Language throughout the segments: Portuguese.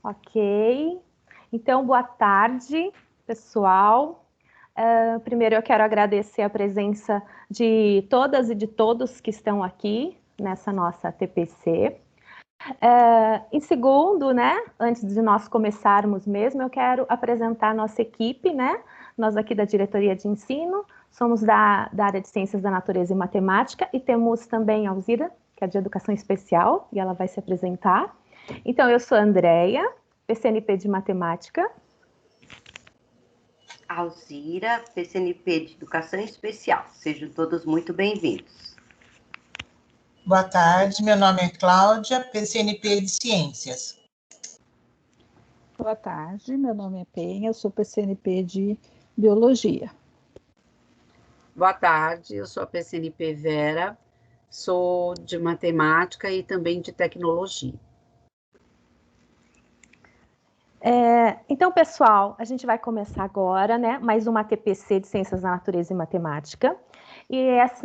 Ok. Então, boa tarde, pessoal. Primeiro, eu quero agradecer a presença de todas e de todos que estão aqui nessa nossa TPC. Em segundo, né, antes de nós começarmos mesmo, eu quero apresentar a nossa equipe, né? Nós aqui da Diretoria de Ensino, somos da área de Ciências da Natureza e Matemática, e temos também a Alzira, que é de Educação Especial, e ela vai se apresentar. Então, eu sou a Andréia, PCNP de Matemática. Alzira, PCNP de Educação Especial. Sejam todos muito bem-vindos. Boa tarde, meu nome é Cláudia, PCNP de Ciências. Boa tarde, meu nome é Penha, eu sou PCNP de Biologia. Boa tarde, eu sou a PCNP Vera, sou de Matemática e também de Tecnologia. Então, pessoal, a gente vai começar agora, né, mais uma TPC de Ciências da Natureza e Matemática. E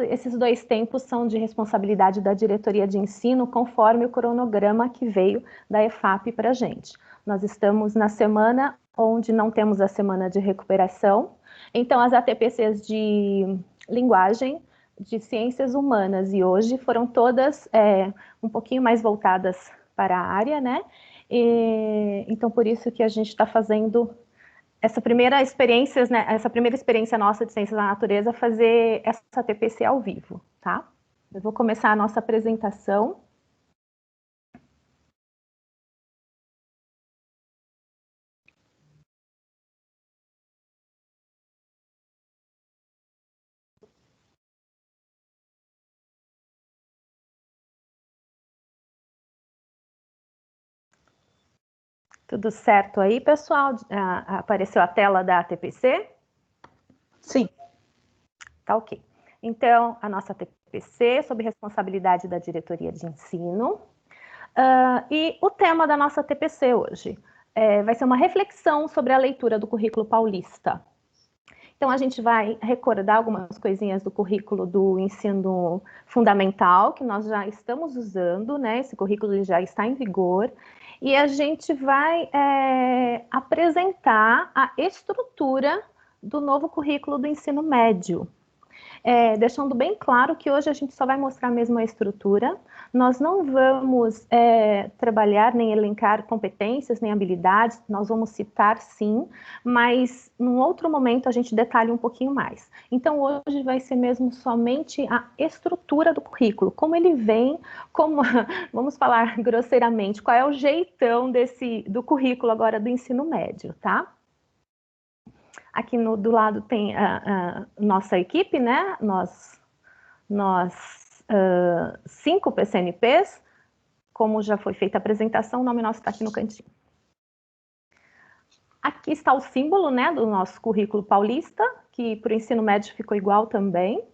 esses dois tempos são de responsabilidade da Diretoria de Ensino, conforme o cronograma que veio da EFAP para a gente. Nós estamos na semana onde não temos a semana de recuperação, então as ATPCs de linguagem, de ciências humanas e hoje foram todas um pouquinho mais voltadas para a área, né? Então, por isso que a gente está fazendo essa primeira experiência, né, essa primeira experiência nossa de Ciências da Natureza, fazer essa TPC ao vivo, tá? Eu vou começar a nossa apresentação. Tudo certo aí, pessoal? Apareceu a tela da TPC? Sim. Tá ok. Então, a nossa TPC, sob responsabilidade da Diretoria de Ensino. E o tema da nossa TPC hoje vai ser uma reflexão sobre a leitura do currículo paulista. Então, a gente vai recordar algumas coisinhas do currículo do ensino fundamental, que nós já estamos usando, né? Esse currículo já está em vigor. E a gente vai apresentar a estrutura do novo currículo do ensino médio. Deixando bem claro que hoje a gente só vai mostrar mesmo a estrutura, nós não vamos trabalhar nem elencar competências, nem habilidades, nós vamos citar sim, mas num outro momento a gente detalha um pouquinho mais. Então hoje vai ser mesmo somente a estrutura do currículo, como ele vem, como, vamos falar grosseiramente, qual é o jeitão do currículo agora do ensino médio, tá? Aqui do lado tem a nossa equipe, né? Nós 5 PCNPs, como já foi feita a apresentação, o nome nosso está aqui no cantinho. Aqui está o símbolo, né, do nosso currículo paulista, que para o ensino médio ficou igual também.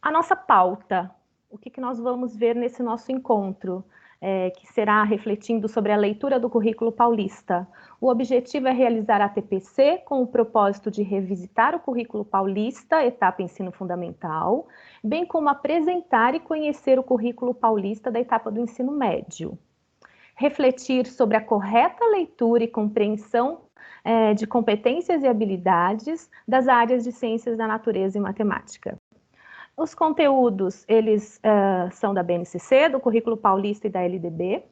A nossa pauta, o que nós vamos ver nesse nosso encontro? Que será refletindo sobre a leitura do currículo paulista. O objetivo é realizar a TPC com o propósito de revisitar o currículo paulista, etapa ensino fundamental, bem como apresentar e conhecer o currículo paulista da etapa do ensino médio. Refletir sobre a correta leitura e compreensão de competências e habilidades das áreas de ciências da natureza e matemática. Os conteúdos, eles são da BNCC, do Currículo Paulista e da LDB.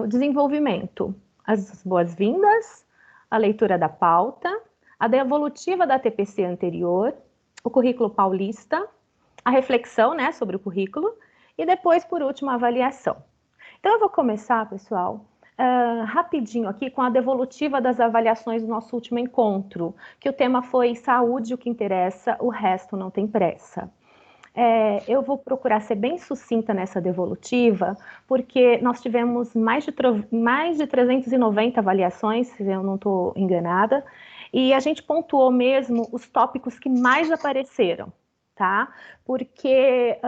O desenvolvimento, as boas-vindas, a leitura da pauta, a devolutiva da TPC anterior, o Currículo Paulista, a reflexão, né, sobre o currículo, e depois, por último, a avaliação. Então, eu vou começar, pessoal, rapidinho aqui com a devolutiva das avaliações do nosso último encontro, que o tema foi saúde, o que interessa, o resto não tem pressa. Eu vou procurar ser bem sucinta nessa devolutiva, porque nós tivemos mais de 390 avaliações, se eu não estou enganada, e a gente pontuou mesmo os tópicos que mais apareceram, tá? Porque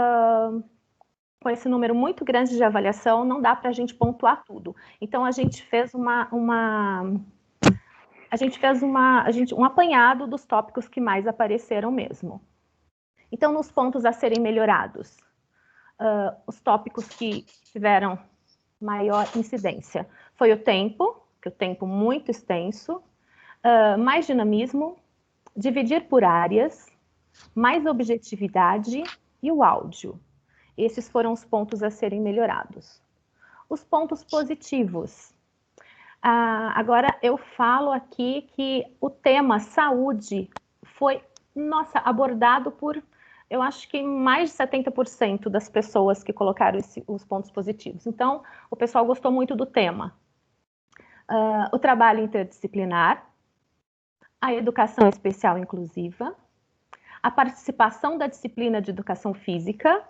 com esse número muito grande de avaliação, não dá para a gente pontuar tudo. Então, a gente fez um apanhado dos tópicos que mais apareceram mesmo. Então, nos pontos a serem melhorados, os tópicos que tiveram maior incidência? Foi o tempo, que o tempo muito extenso, mais dinamismo, dividir por áreas, mais objetividade e o áudio. Esses foram os pontos a serem melhorados. Os pontos positivos. Agora eu falo aqui que o tema saúde foi, abordado por, eu acho que mais de 70% das pessoas que colocaram os pontos positivos. Então, o pessoal gostou muito do tema. O trabalho interdisciplinar, a educação especial inclusiva, a participação da disciplina de educação física.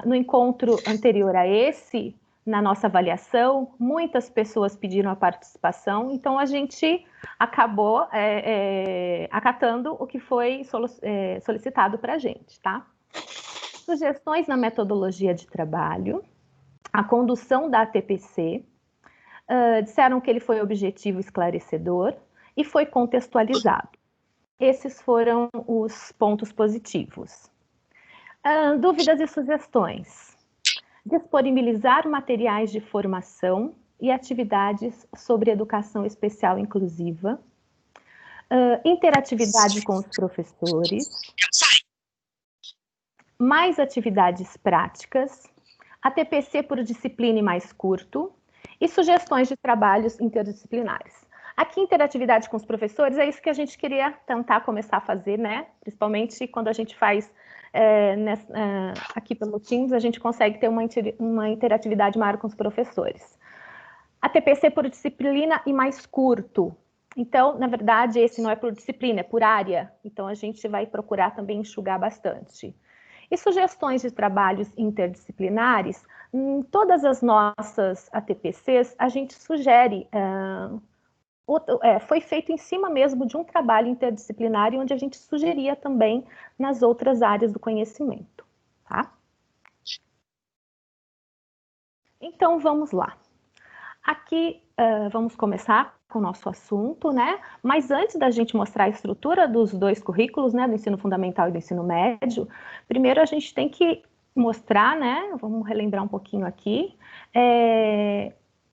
No encontro anterior a esse, na nossa avaliação, muitas pessoas pediram a participação, então a gente acabou acatando o que foi solicitado para a gente, tá? Sugestões na metodologia de trabalho, a condução da ATPC, disseram que ele foi objetivo e esclarecedor e foi contextualizado. Esses foram os pontos positivos. Dúvidas e sugestões. Disponibilizar materiais de formação e atividades sobre educação especial inclusiva. Interatividade com os professores. Mais atividades práticas. ATPC por disciplina e mais curto. E sugestões de trabalhos interdisciplinares. Aqui, interatividade com os professores, é isso que a gente queria tentar começar a fazer, né? Principalmente quando a gente faz aqui pelo Teams, a gente consegue ter uma interatividade maior com os professores. A TPC por disciplina e mais curto. Então, na verdade, esse não é por disciplina, é por área. Então, a gente vai procurar também enxugar bastante. E sugestões de trabalhos interdisciplinares, em todas as nossas ATPCs, a gente sugere... foi feito em cima mesmo de um trabalho interdisciplinar, onde a gente sugeria também nas outras áreas do conhecimento, tá? Então, vamos lá. Aqui, vamos começar com o nosso assunto, né? Mas antes da gente mostrar a estrutura dos dois currículos, né, do ensino fundamental e do ensino médio, primeiro a gente tem que mostrar, né, vamos relembrar um pouquinho aqui,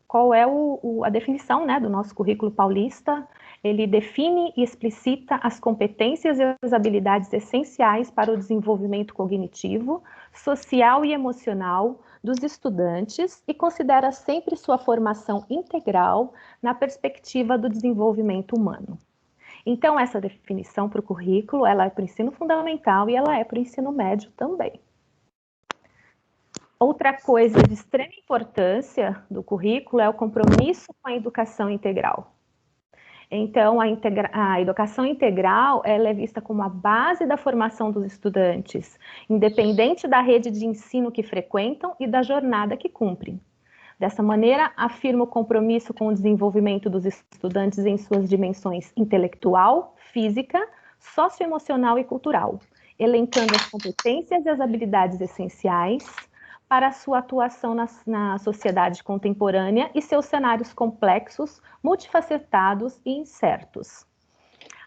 qual é a definição, né, do nosso currículo paulista. Ele define e explicita as competências e as habilidades essenciais para o desenvolvimento cognitivo, social e emocional dos estudantes e considera sempre sua formação integral na perspectiva do desenvolvimento humano. Então, essa definição para o currículo, ela é para o ensino fundamental e ela é para o ensino médio também. Outra coisa de extrema importância do currículo é o compromisso com a educação integral. Então, a educação integral ela é vista como a base da formação dos estudantes, independente da rede de ensino que frequentam e da jornada que cumprem. Dessa maneira, afirma o compromisso com o desenvolvimento dos estudantes em suas dimensões intelectual, física, socioemocional e cultural, elencando as competências e as habilidades essenciais para a sua atuação na sociedade contemporânea e seus cenários complexos, multifacetados e incertos.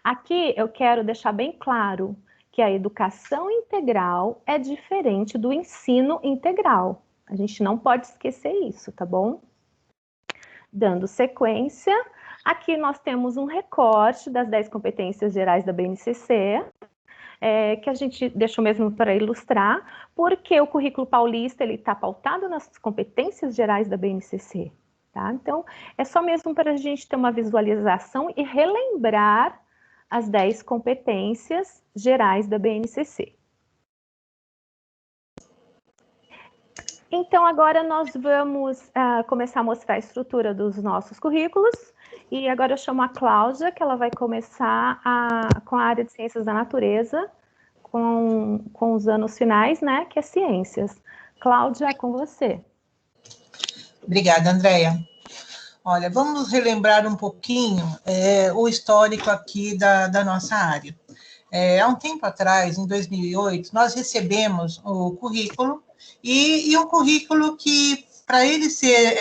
Aqui eu quero deixar bem claro que a educação integral é diferente do ensino integral. A gente não pode esquecer isso, tá bom? Dando sequência, aqui nós temos um recorte das 10 competências gerais da BNCC, que a gente deixou mesmo para ilustrar, porque o currículo paulista está pautado nas competências gerais da BNCC, tá? Então, é só mesmo para a gente ter uma visualização e relembrar as 10 competências gerais da BNCC. Então, agora nós vamos começar a mostrar a estrutura dos nossos currículos, e agora eu chamo a Cláudia, que ela vai começar com a área de Ciências da Natureza, com os anos finais, né, que é Ciências. Cláudia, é com você. Obrigada, Andréia. Olha, vamos relembrar um pouquinho o histórico aqui da nossa área. Há um tempo atrás, em 2008, nós recebemos o currículo, e um currículo que, para ele ser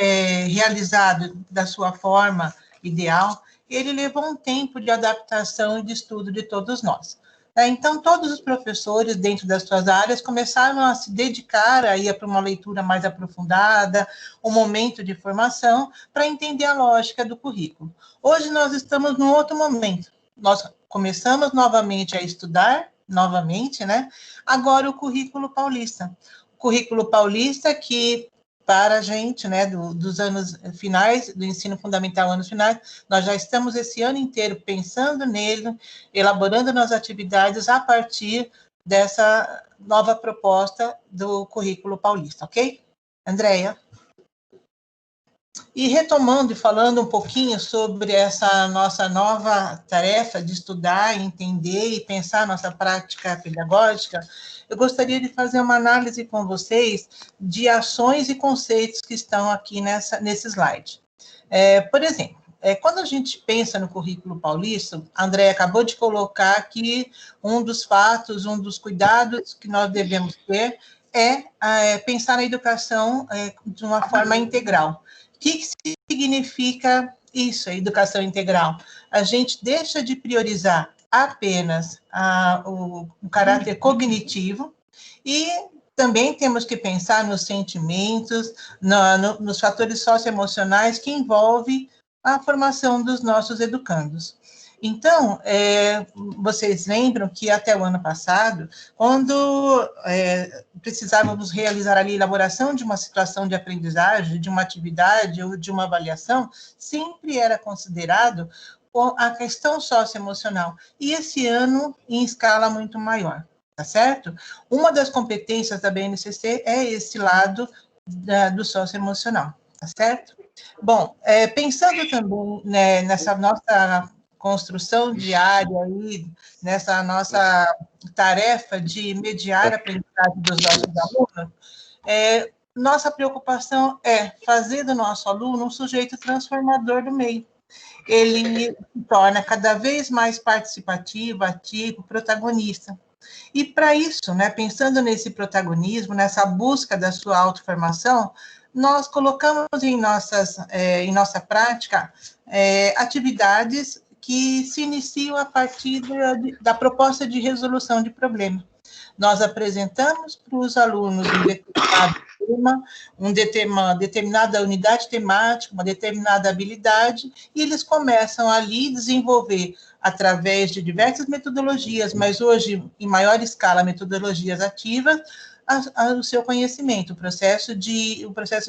realizado da sua forma ideal, ele levou um tempo de adaptação e de estudo de todos nós. Então, todos os professores, dentro das suas áreas, começaram a se dedicar para uma leitura mais aprofundada, um momento de formação, para entender a lógica do currículo. Hoje, nós estamos num outro momento. Nós começamos novamente a estudar, novamente, né? Agora, o currículo paulista. O currículo paulista que, para a gente, né, dos anos finais, do ensino fundamental, anos finais, nós já estamos esse ano inteiro pensando nele, elaborando nas atividades a partir dessa nova proposta do currículo paulista, ok? Andréia? E retomando e falando um pouquinho sobre essa nossa nova tarefa de estudar, entender e pensar nossa prática pedagógica, eu gostaria de fazer uma análise com vocês de ações e conceitos que estão aqui nesse slide. Por exemplo, quando a gente pensa no currículo paulista, a Andréia acabou de colocar aqui um dos fatos, um dos cuidados que nós devemos ter é pensar na educação de uma forma integral. O que significa isso, a educação integral? A gente deixa de priorizar apenas o caráter cognitivo e também temos que pensar nos sentimentos, nos fatores socioemocionais que envolvem a formação dos nossos educandos. Então, vocês lembram que até o ano passado, quando precisávamos realizar ali a elaboração de uma situação de aprendizagem, de uma atividade ou de uma avaliação, sempre era considerado a questão socioemocional. E esse ano, em escala muito maior, tá certo? Uma das competências da BNCC é esse lado do socioemocional, tá certo? Bom, pensando também, né, nessa nossa construção diária aí, nessa nossa tarefa de mediar a aprendizagem dos nossos alunos, nossa preocupação é fazer do nosso aluno um sujeito transformador do meio. Ele se torna cada vez mais participativo, ativo, protagonista. E para isso, né, pensando nesse protagonismo, nessa busca da sua autoformação, nós colocamos em nossa prática atividades que se iniciam a partir da proposta de resolução de problema. Nós apresentamos para os alunos uma determinada unidade temática, uma determinada habilidade, e eles começam ali a desenvolver, através de diversas metodologias, mas hoje, em maior escala, metodologias ativas, o seu conhecimento, o processo de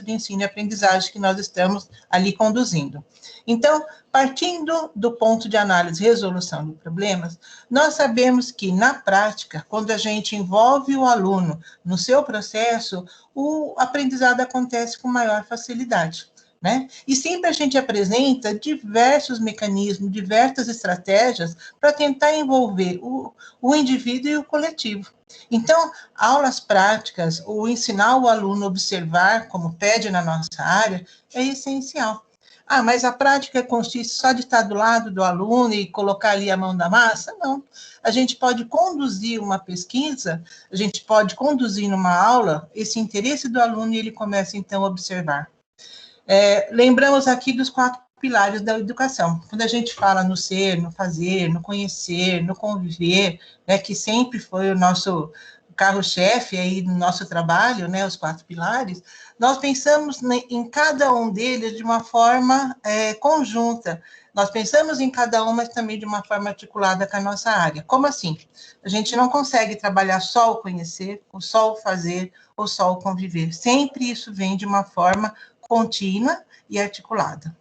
ensino e aprendizagem que nós estamos ali conduzindo. Então, partindo do ponto de análise e resolução de problemas, nós sabemos que, na prática, quando a gente envolve o aluno no seu processo, o aprendizado acontece com maior facilidade, né? E sempre a gente apresenta diversos mecanismos, diversas estratégias para tentar envolver o indivíduo e o coletivo. Então, aulas práticas, ou ensinar o aluno a observar, como pede na nossa área, é essencial. Mas a prática consiste só de estar do lado do aluno e colocar ali a mão na massa? Não. A gente pode conduzir uma pesquisa, a gente pode conduzir numa aula esse interesse do aluno e ele começa, então, a observar. Lembramos aqui dos 4 pilares da educação. Quando a gente fala no ser, no fazer, no conhecer, no conviver, né, que sempre foi o nosso carro-chefe aí no nosso trabalho, né, os 4 pilares, nós pensamos em cada um deles de uma forma conjunta. Nós pensamos em cada um, mas também de uma forma articulada com a nossa área. Como assim? A gente não consegue trabalhar só o conhecer, ou só o fazer, ou só o conviver. Sempre isso vem de uma forma contínua e articulada.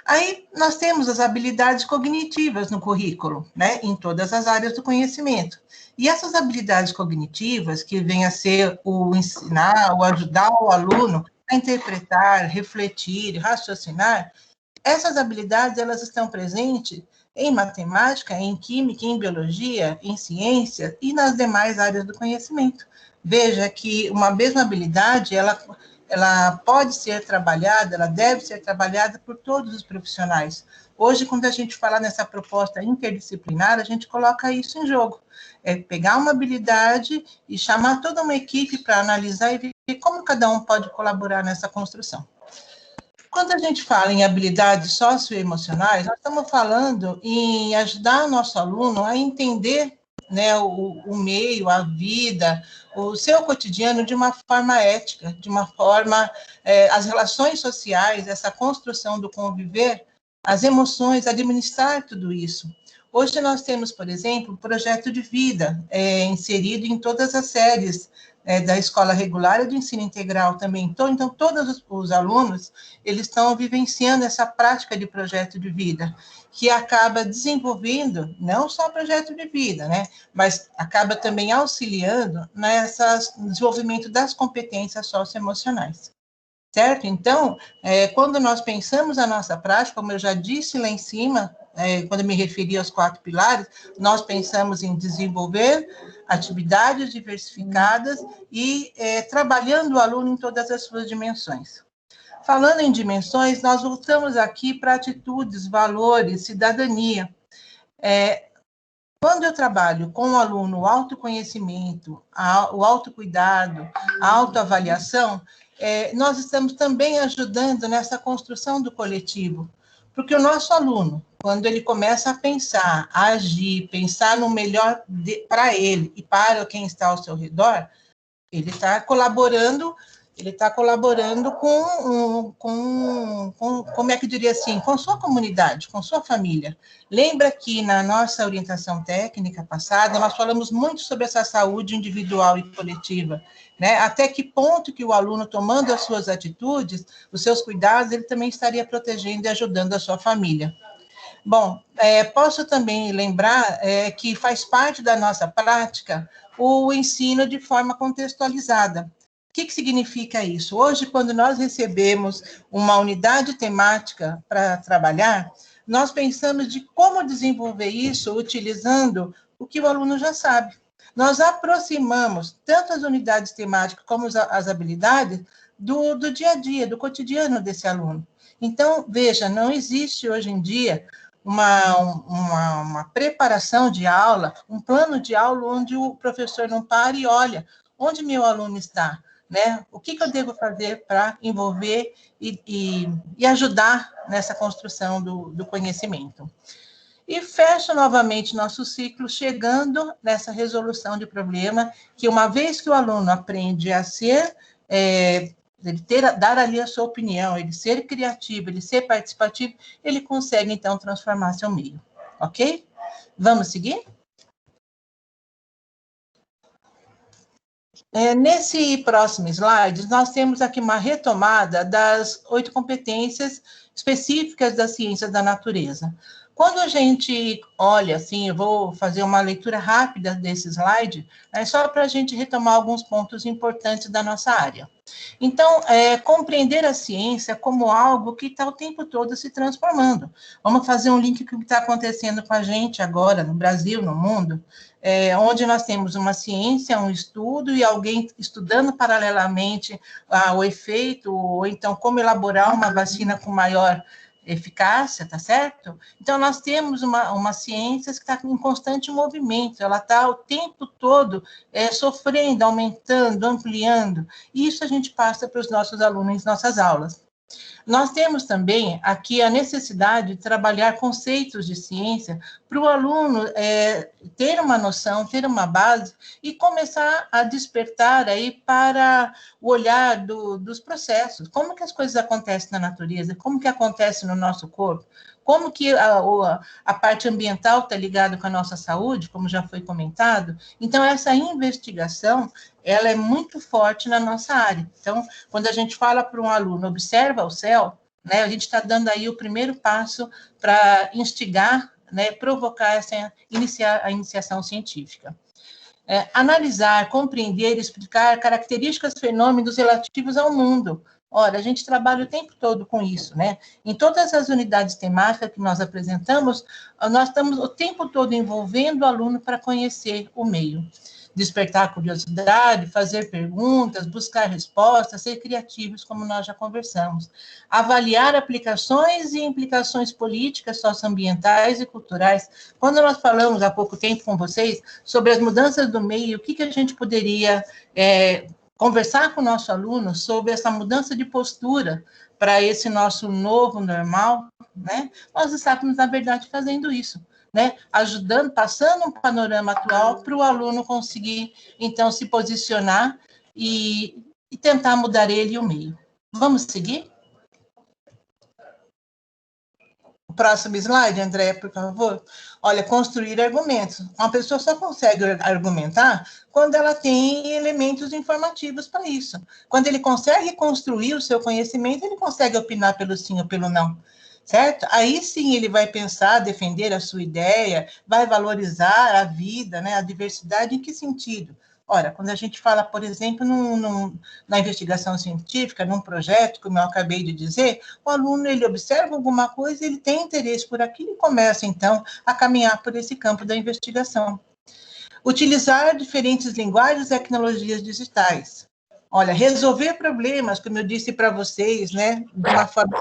Aí nós temos as habilidades cognitivas no currículo, né, em todas as áreas do conhecimento. E essas habilidades cognitivas, que vêm a ser o ensinar, o ajudar o aluno a interpretar, refletir, raciocinar, essas habilidades elas estão presentes em matemática, em química, em biologia, em ciência e nas demais áreas do conhecimento. Veja que uma mesma habilidade, ela pode ser trabalhada, ela deve ser trabalhada por todos os profissionais. Hoje, quando a gente fala nessa proposta interdisciplinar, a gente coloca isso em jogo. É pegar uma habilidade e chamar toda uma equipe para analisar e ver como cada um pode colaborar nessa construção. Quando a gente fala em habilidades socioemocionais, nós estamos falando em ajudar o nosso aluno a entender, né, o meio, a vida, o seu cotidiano de uma forma ética, de uma forma, as relações sociais, essa construção do conviver, as emoções, administrar tudo isso. Hoje nós temos, por exemplo, o projeto de vida inserido em todas as séries da escola regular e do ensino integral também. Então, todos os alunos, eles estão vivenciando essa prática de projeto de vida, que acaba desenvolvendo, não só projeto de vida, né, mas acaba também auxiliando no desenvolvimento das competências socioemocionais. Certo? Então, quando nós pensamos a nossa prática, como eu já disse lá em cima, quando eu me referi aos 4 pilares, nós pensamos em desenvolver atividades diversificadas e trabalhando o aluno em todas as suas dimensões. Falando em dimensões, nós voltamos aqui para atitudes, valores, cidadania. Quando eu trabalho com o aluno o autoconhecimento, o autocuidado, a autoavaliação, nós estamos também ajudando nessa construção do coletivo, porque o nosso aluno, quando ele começa a pensar, a agir, pensar no melhor para ele e para quem está ao seu redor, ele está colaborando como é que eu diria assim, com sua comunidade, com sua família. Lembra que na nossa orientação técnica passada, nós falamos muito sobre essa saúde individual e coletiva, né? Até que ponto que o aluno, tomando as suas atitudes, os seus cuidados, ele também estaria protegendo e ajudando a sua família. Bom, posso também lembrar que faz parte da nossa prática o ensino de forma contextualizada. O que significa isso? Hoje, quando nós recebemos uma unidade temática para trabalhar, nós pensamos de como desenvolver isso utilizando o que o aluno já sabe. Nós aproximamos tanto as unidades temáticas como as habilidades do dia a dia, do cotidiano desse aluno. Então, veja, não existe hoje em dia uma preparação de aula, um plano de aula onde o professor não para e olha onde meu aluno está, né? O que eu devo fazer para envolver e ajudar nessa construção do conhecimento. E fecho novamente nosso ciclo, chegando nessa resolução de problema, que uma vez que o aluno aprende a ser, dar ali a sua opinião, ele ser criativo, ele ser participativo, ele consegue, então, transformar seu meio. Ok? Vamos seguir? Nesse próximo slide, nós temos aqui uma retomada das 8 competências específicas das ciências da natureza. Quando a gente olha, assim, eu vou fazer uma leitura rápida desse slide, só para a gente retomar alguns pontos importantes da nossa área. Então, compreender a ciência como algo que está o tempo todo se transformando. Vamos fazer um link com o que está acontecendo com a gente agora, no Brasil, no mundo, onde nós temos uma ciência, um estudo, e alguém estudando paralelamente o efeito, ou então como elaborar uma vacina com maior eficácia, tá certo? Então, nós temos uma ciência que está em constante movimento, ela está o tempo todo sofrendo, aumentando, ampliando, e isso a gente passa para os nossos alunos em nossas aulas. Nós temos também aqui a necessidade de trabalhar conceitos de ciência para o aluno ter uma noção, ter uma base e começar a despertar aí para o olhar dos processos. Como que as coisas acontecem na natureza, como que acontece no nosso corpo, como que a parte ambiental está ligada com a nossa saúde, como já foi comentado. Então, essa investigação, ela é muito forte na nossa área. Então, quando a gente fala para um aluno, observa o céu, né, a gente está dando aí o primeiro passo para instigar, né, provocar iniciar a iniciação científica. Analisar, compreender, explicar características, fenômenos relativos ao mundo. Ora, a gente trabalha o tempo todo com isso, né? Em todas as unidades temáticas que nós apresentamos, nós estamos o tempo todo envolvendo o aluno para conhecer o meio. Despertar a curiosidade, fazer perguntas, buscar respostas, ser criativos, como nós já conversamos. Avaliar aplicações e implicações políticas, socioambientais e culturais. Quando nós falamos há pouco tempo com vocês sobre as mudanças do meio, o que a gente poderia conversar com o nosso aluno sobre essa mudança de postura para esse nosso novo normal, né? Nós estávamos, na verdade, fazendo isso. né, ajudando, passando um panorama atual para o aluno conseguir, então, se posicionar e tentar mudar ele e o meio. Vamos seguir? O próximo slide, Andréia, por favor. Olha, construir argumentos. Uma pessoa só consegue argumentar quando ela tem elementos informativos para isso. Quando ele consegue construir o seu conhecimento, ele consegue opinar pelo sim ou pelo não. Certo? Aí sim ele vai pensar, defender a sua ideia, vai valorizar a vida, né, a diversidade. Em que sentido? Ora, quando a gente fala, por exemplo, na investigação científica, num projeto, como eu acabei de dizer, o aluno, ele observa alguma coisa, ele tem interesse por aquilo e começa, então, a caminhar por esse campo da investigação. Utilizar diferentes linguagens e tecnologias digitais. Olha, resolver problemas, como eu disse para vocês, né, de uma forma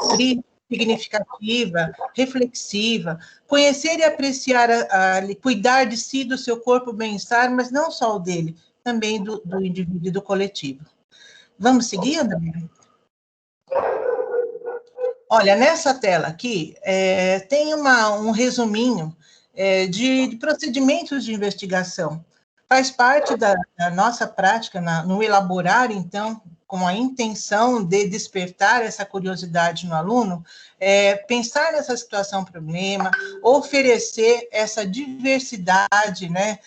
significativa, reflexiva, conhecer e apreciar, cuidar de si, do seu corpo, bem-estar, mas não só o dele, também do indivíduo e do coletivo. Vamos seguir, André? Olha, nessa tela aqui, tem um resuminho de procedimentos de investigação. Faz parte da nossa prática no elaborar, então, com a intenção de despertar essa curiosidade no aluno, pensar nessa situação-problema, oferecer essa diversidade, né,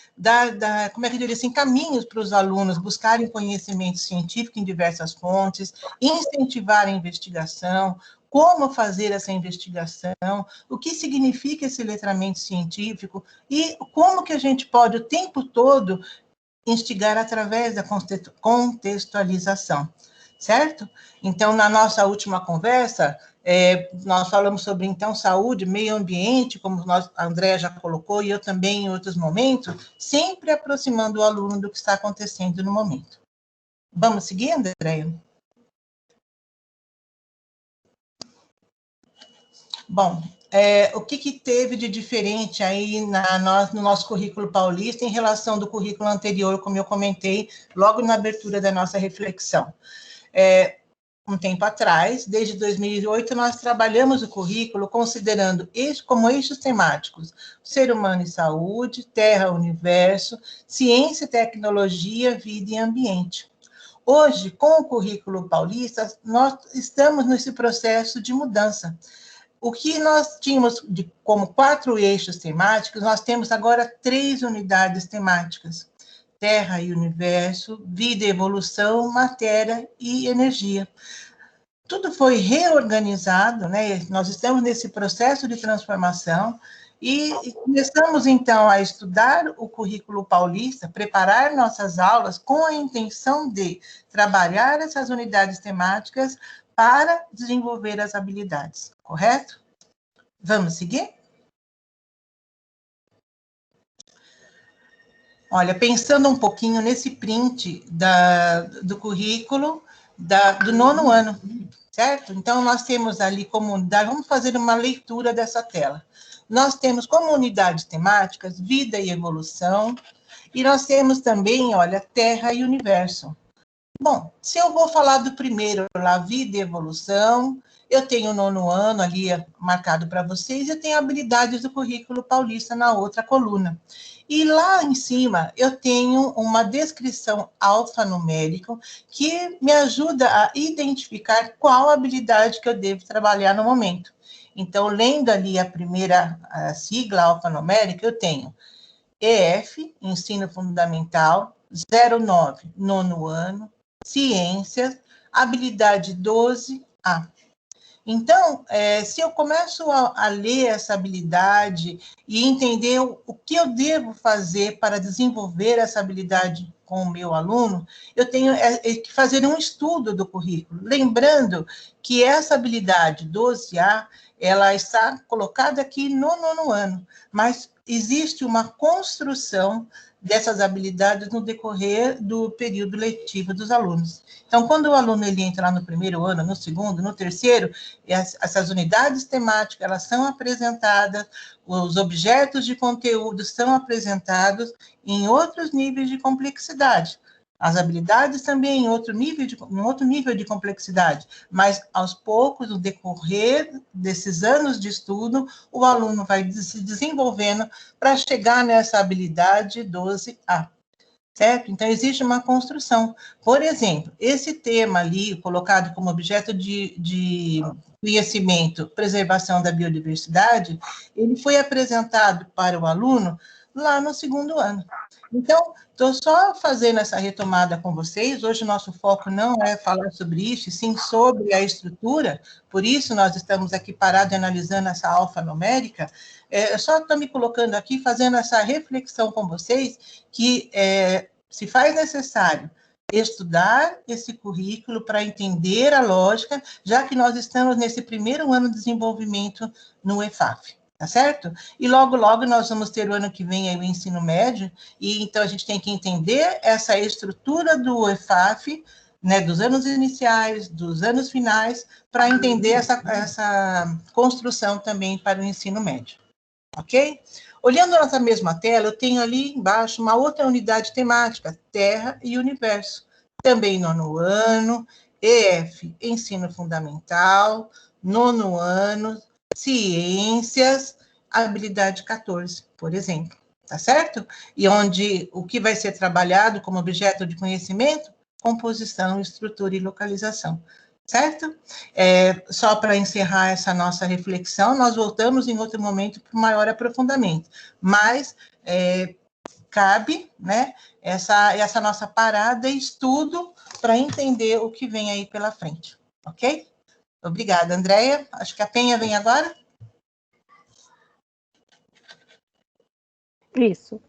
como é que eu diria assim, caminhos para os alunos buscarem conhecimento científico em diversas fontes, incentivar a investigação, como fazer essa investigação, o que significa esse letramento científico e como que a gente pode o tempo todo instigar através da contextualização, certo? Então, na nossa última conversa, nós falamos sobre, então, saúde, meio ambiente, como a Andréia já colocou, e eu também em outros momentos, sempre aproximando o aluno do que está acontecendo no momento. Vamos seguir, Andréia? Bom, o que teve de diferente aí no nosso currículo paulista em relação do currículo anterior, como eu comentei logo na abertura da nossa reflexão? Um tempo atrás, desde 2008, nós trabalhamos o currículo considerando como eixos temáticos ser humano e saúde, terra, universo, ciência e tecnologia, vida e ambiente. Hoje, com o currículo paulista, nós estamos nesse processo de mudança. O que nós tínhamos como 4 eixos temáticos, nós temos agora 3 unidades temáticas: Terra e Universo, Vida e Evolução, Matéria e Energia. Tudo foi reorganizado, né? Nós estamos nesse processo de transformação e começamos, então, a estudar o currículo paulista, preparar nossas aulas com a intenção de trabalhar essas unidades temáticas para desenvolver as habilidades, correto? Vamos seguir? Olha, pensando um pouquinho nesse print do currículo do 9º ano, certo? Então, nós temos ali como unidade, vamos fazer uma leitura dessa tela. Nós temos como unidades temáticas vida e evolução, e nós temos também, olha, terra e universo. Bom, se eu vou falar do primeiro lá, vida e evolução, eu tenho o 9º ano ali marcado para vocês, eu tenho habilidades do currículo paulista na outra coluna. E lá em cima eu tenho uma descrição alfanumérica que me ajuda a identificar qual habilidade que eu devo trabalhar no momento. Então, lendo ali a primeira sigla alfanumérica, eu tenho EF, Ensino Fundamental, 09, 9º ano, Ciências, habilidade 12A. Então, se eu começo a ler essa habilidade e entender o que eu devo fazer para desenvolver essa habilidade com o meu aluno, eu tenho que fazer um estudo do currículo. Lembrando que essa habilidade 12A, ela está colocada aqui no 9º ano, mas existe uma construção dessas habilidades no decorrer do período letivo dos alunos. Então, quando o aluno ele entra lá no 1º ano, no 2º, no 3º, essas unidades temáticas, elas são apresentadas, os objetos de conteúdo são apresentados em outros níveis de complexidade, As habilidades também em um outro nível de complexidade, mas aos poucos, no decorrer desses anos de estudo, o aluno vai se desenvolvendo para chegar nessa habilidade 12A, certo? Então, existe uma construção. Por exemplo, esse tema ali, colocado como objeto de conhecimento, preservação da biodiversidade, ele foi apresentado para o aluno lá no 2º ano. Então, estou só fazendo essa retomada com vocês. Hoje o nosso foco não é falar sobre isso, sim sobre a estrutura, por isso nós estamos aqui parados analisando essa alfanumérica. Eu só estou me colocando aqui, fazendo essa reflexão com vocês, que se faz necessário estudar esse currículo para entender a lógica, já que nós estamos nesse 1º ano de desenvolvimento no EFAF. Tá certo? E logo, logo nós vamos ter o ano que vem aí o ensino médio, e então a gente tem que entender essa estrutura do EFAF, né, dos anos iniciais, dos anos finais, para entender essa construção também para o ensino médio. Ok? Olhando nessa mesma tela, eu tenho ali embaixo uma outra unidade temática, Terra e Universo. Também 9º ano, EF, Ensino Fundamental, 9º ano, Ciências, habilidade 14, por exemplo, tá certo? E onde o que vai ser trabalhado como objeto de conhecimento? Composição, estrutura e localização, certo? Só para encerrar essa nossa reflexão, nós voltamos em outro momento para o maior aprofundamento, mas cabe, né, essa nossa parada e estudo para entender o que vem aí pela frente, ok? Obrigada, Andréia. Acho que a Penha vem agora. Isso.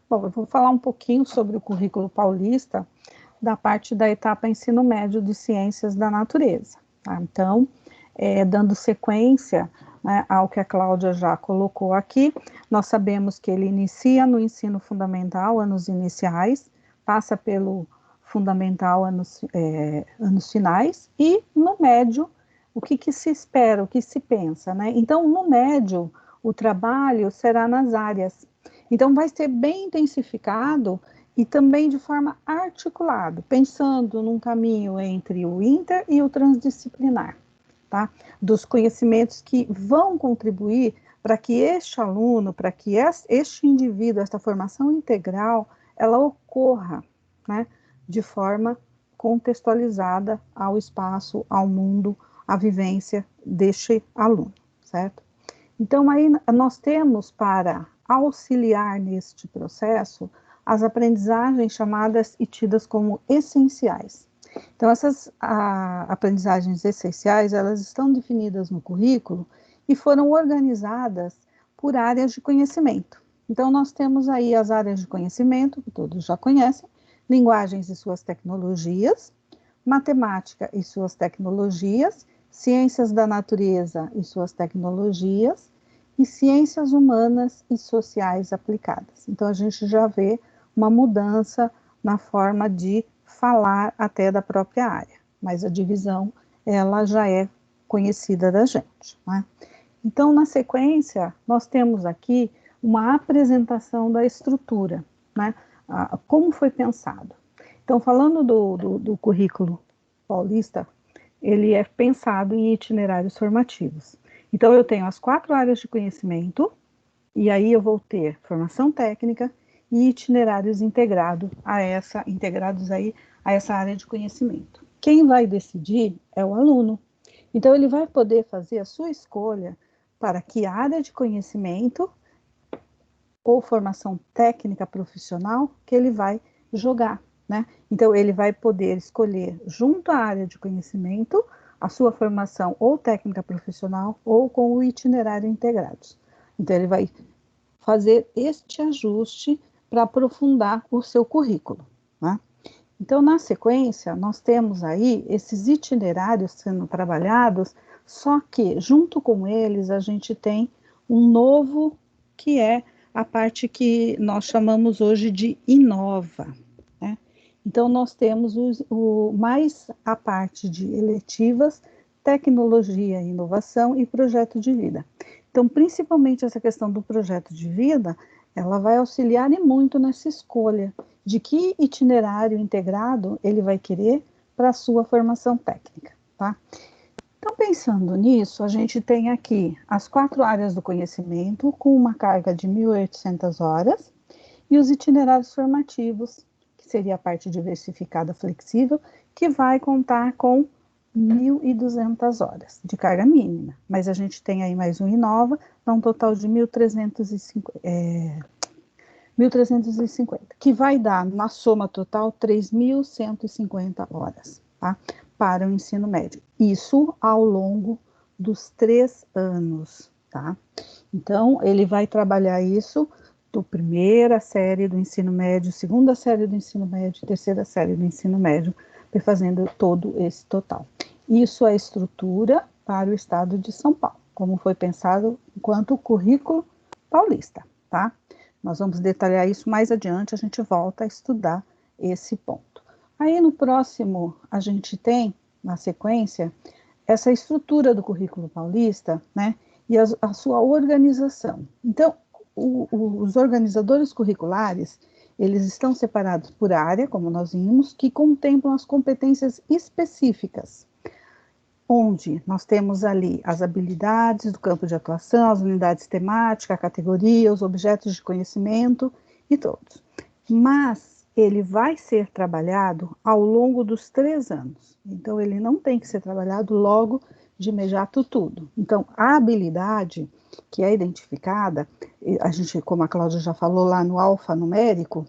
Bom, eu vou falar um pouquinho sobre o currículo paulista da parte da etapa ensino médio de ciências da natureza. Tá? Então, dando sequência, né, ao que a Cláudia já colocou aqui, nós sabemos que ele inicia no ensino fundamental, anos iniciais, passa pelo fundamental, anos finais, e no médio, o que se espera, o que se pensa, né? Então, no médio, o trabalho será nas áreas. Então, vai ser bem intensificado e também de forma articulada, pensando num caminho entre o inter e o transdisciplinar, tá? Dos conhecimentos que vão contribuir para que este aluno, para que este indivíduo, esta formação integral, ela ocorra, né, de forma contextualizada ao espaço, ao mundo, à vivência deste aluno, certo? Então, aí nós temos para auxiliar neste processo as aprendizagens chamadas e tidas como essenciais. Então, essas aprendizagens essenciais, elas estão definidas no currículo e foram organizadas por áreas de conhecimento. Então, nós temos aí as áreas de conhecimento, que todos já conhecem, linguagens e suas tecnologias, matemática e suas tecnologias, ciências da natureza e suas tecnologias, e ciências humanas e sociais aplicadas. Então, a gente já vê uma mudança na forma de falar até da própria área, mas a divisão, ela já é conhecida da gente, né? Então, na sequência, nós temos aqui uma apresentação da estrutura, né? Como foi pensado. Então, falando do currículo paulista, ele é pensado em itinerários formativos. Então, eu tenho as 4 áreas de conhecimento, e aí eu vou ter formação técnica e itinerários integrados a essa área de conhecimento. Quem vai decidir é o aluno. Então, ele vai poder fazer a sua escolha para que área de conhecimento ou formação técnica profissional que ele vai jogar, né? Então, ele vai poder escolher, junto à área de conhecimento, a sua formação ou técnica profissional ou com o itinerário integrados. Então, ele vai fazer este ajuste para aprofundar o seu currículo, né? Então, na sequência, nós temos aí esses itinerários sendo trabalhados, só que, junto com eles, a gente tem um novo, que é a parte que nós chamamos hoje de Inova, né? Então, nós temos mais a parte de eletivas, tecnologia e inovação e projeto de vida. Então, principalmente essa questão do projeto de vida, ela vai auxiliar e muito nessa escolha. de que itinerário integrado ele vai querer para a sua formação técnica, tá? Então, pensando nisso, a gente tem aqui as 4 áreas do conhecimento, com uma carga de 1.800 horas, e os itinerários formativos, que seria a parte diversificada flexível, que vai contar com 1.200 horas de carga mínima. Mas a gente tem aí mais um Inova, dá um total de 1.350, que vai dar, na soma total, 3.150 horas, tá? Para o ensino médio. Isso ao longo dos 3 anos, tá? Então, ele vai trabalhar isso do primeira série do ensino médio, segunda série do ensino médio, terceira série do ensino médio, fazendo todo esse total. Isso é a estrutura para o estado de São Paulo, como foi pensado enquanto currículo paulista, tá? Nós vamos detalhar isso mais adiante, a gente volta a estudar esse ponto. Aí no próximo, a gente tem, na sequência, essa estrutura do currículo paulista, né, e a sua organização. Então, os organizadores curriculares, eles estão separados por área, como nós vimos, que contemplam as competências específicas, onde nós temos ali as habilidades do campo de atuação, as unidades temáticas, a categoria, os objetos de conhecimento e todos. Mas ele vai ser trabalhado ao longo dos 3 anos. Então, ele não tem que ser trabalhado logo de imediato tudo. Então, a habilidade que é identificada, a gente, como a Cláudia já falou lá no alfanumérico,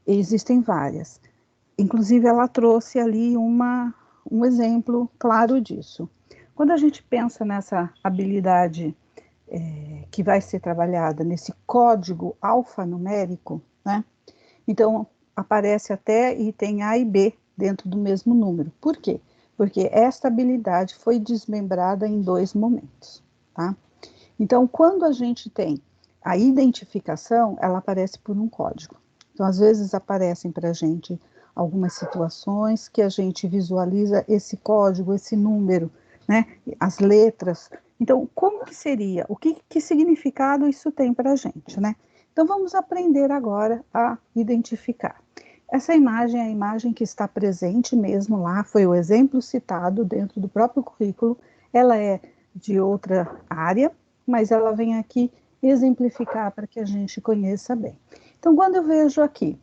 existem várias. Inclusive, ela trouxe ali um exemplo claro disso. Quando a gente pensa nessa habilidade que vai ser trabalhada nesse código alfanumérico, né? Então, aparece até item A e B dentro do mesmo número. Por quê? Porque esta habilidade foi desmembrada em 2 momentos, tá? Então, quando a gente tem a identificação, ela aparece por um código. Então, às vezes aparecem para a gente algumas situações que a gente visualiza esse código, esse número, né? As letras. Então, como que seria? Que significado isso tem para a gente, né? Então, vamos aprender agora a identificar. Essa imagem é a imagem que está presente mesmo lá, foi o exemplo citado dentro do próprio currículo. Ela é de outra área, mas ela vem aqui exemplificar para que a gente conheça bem. Então, quando eu vejo aqui,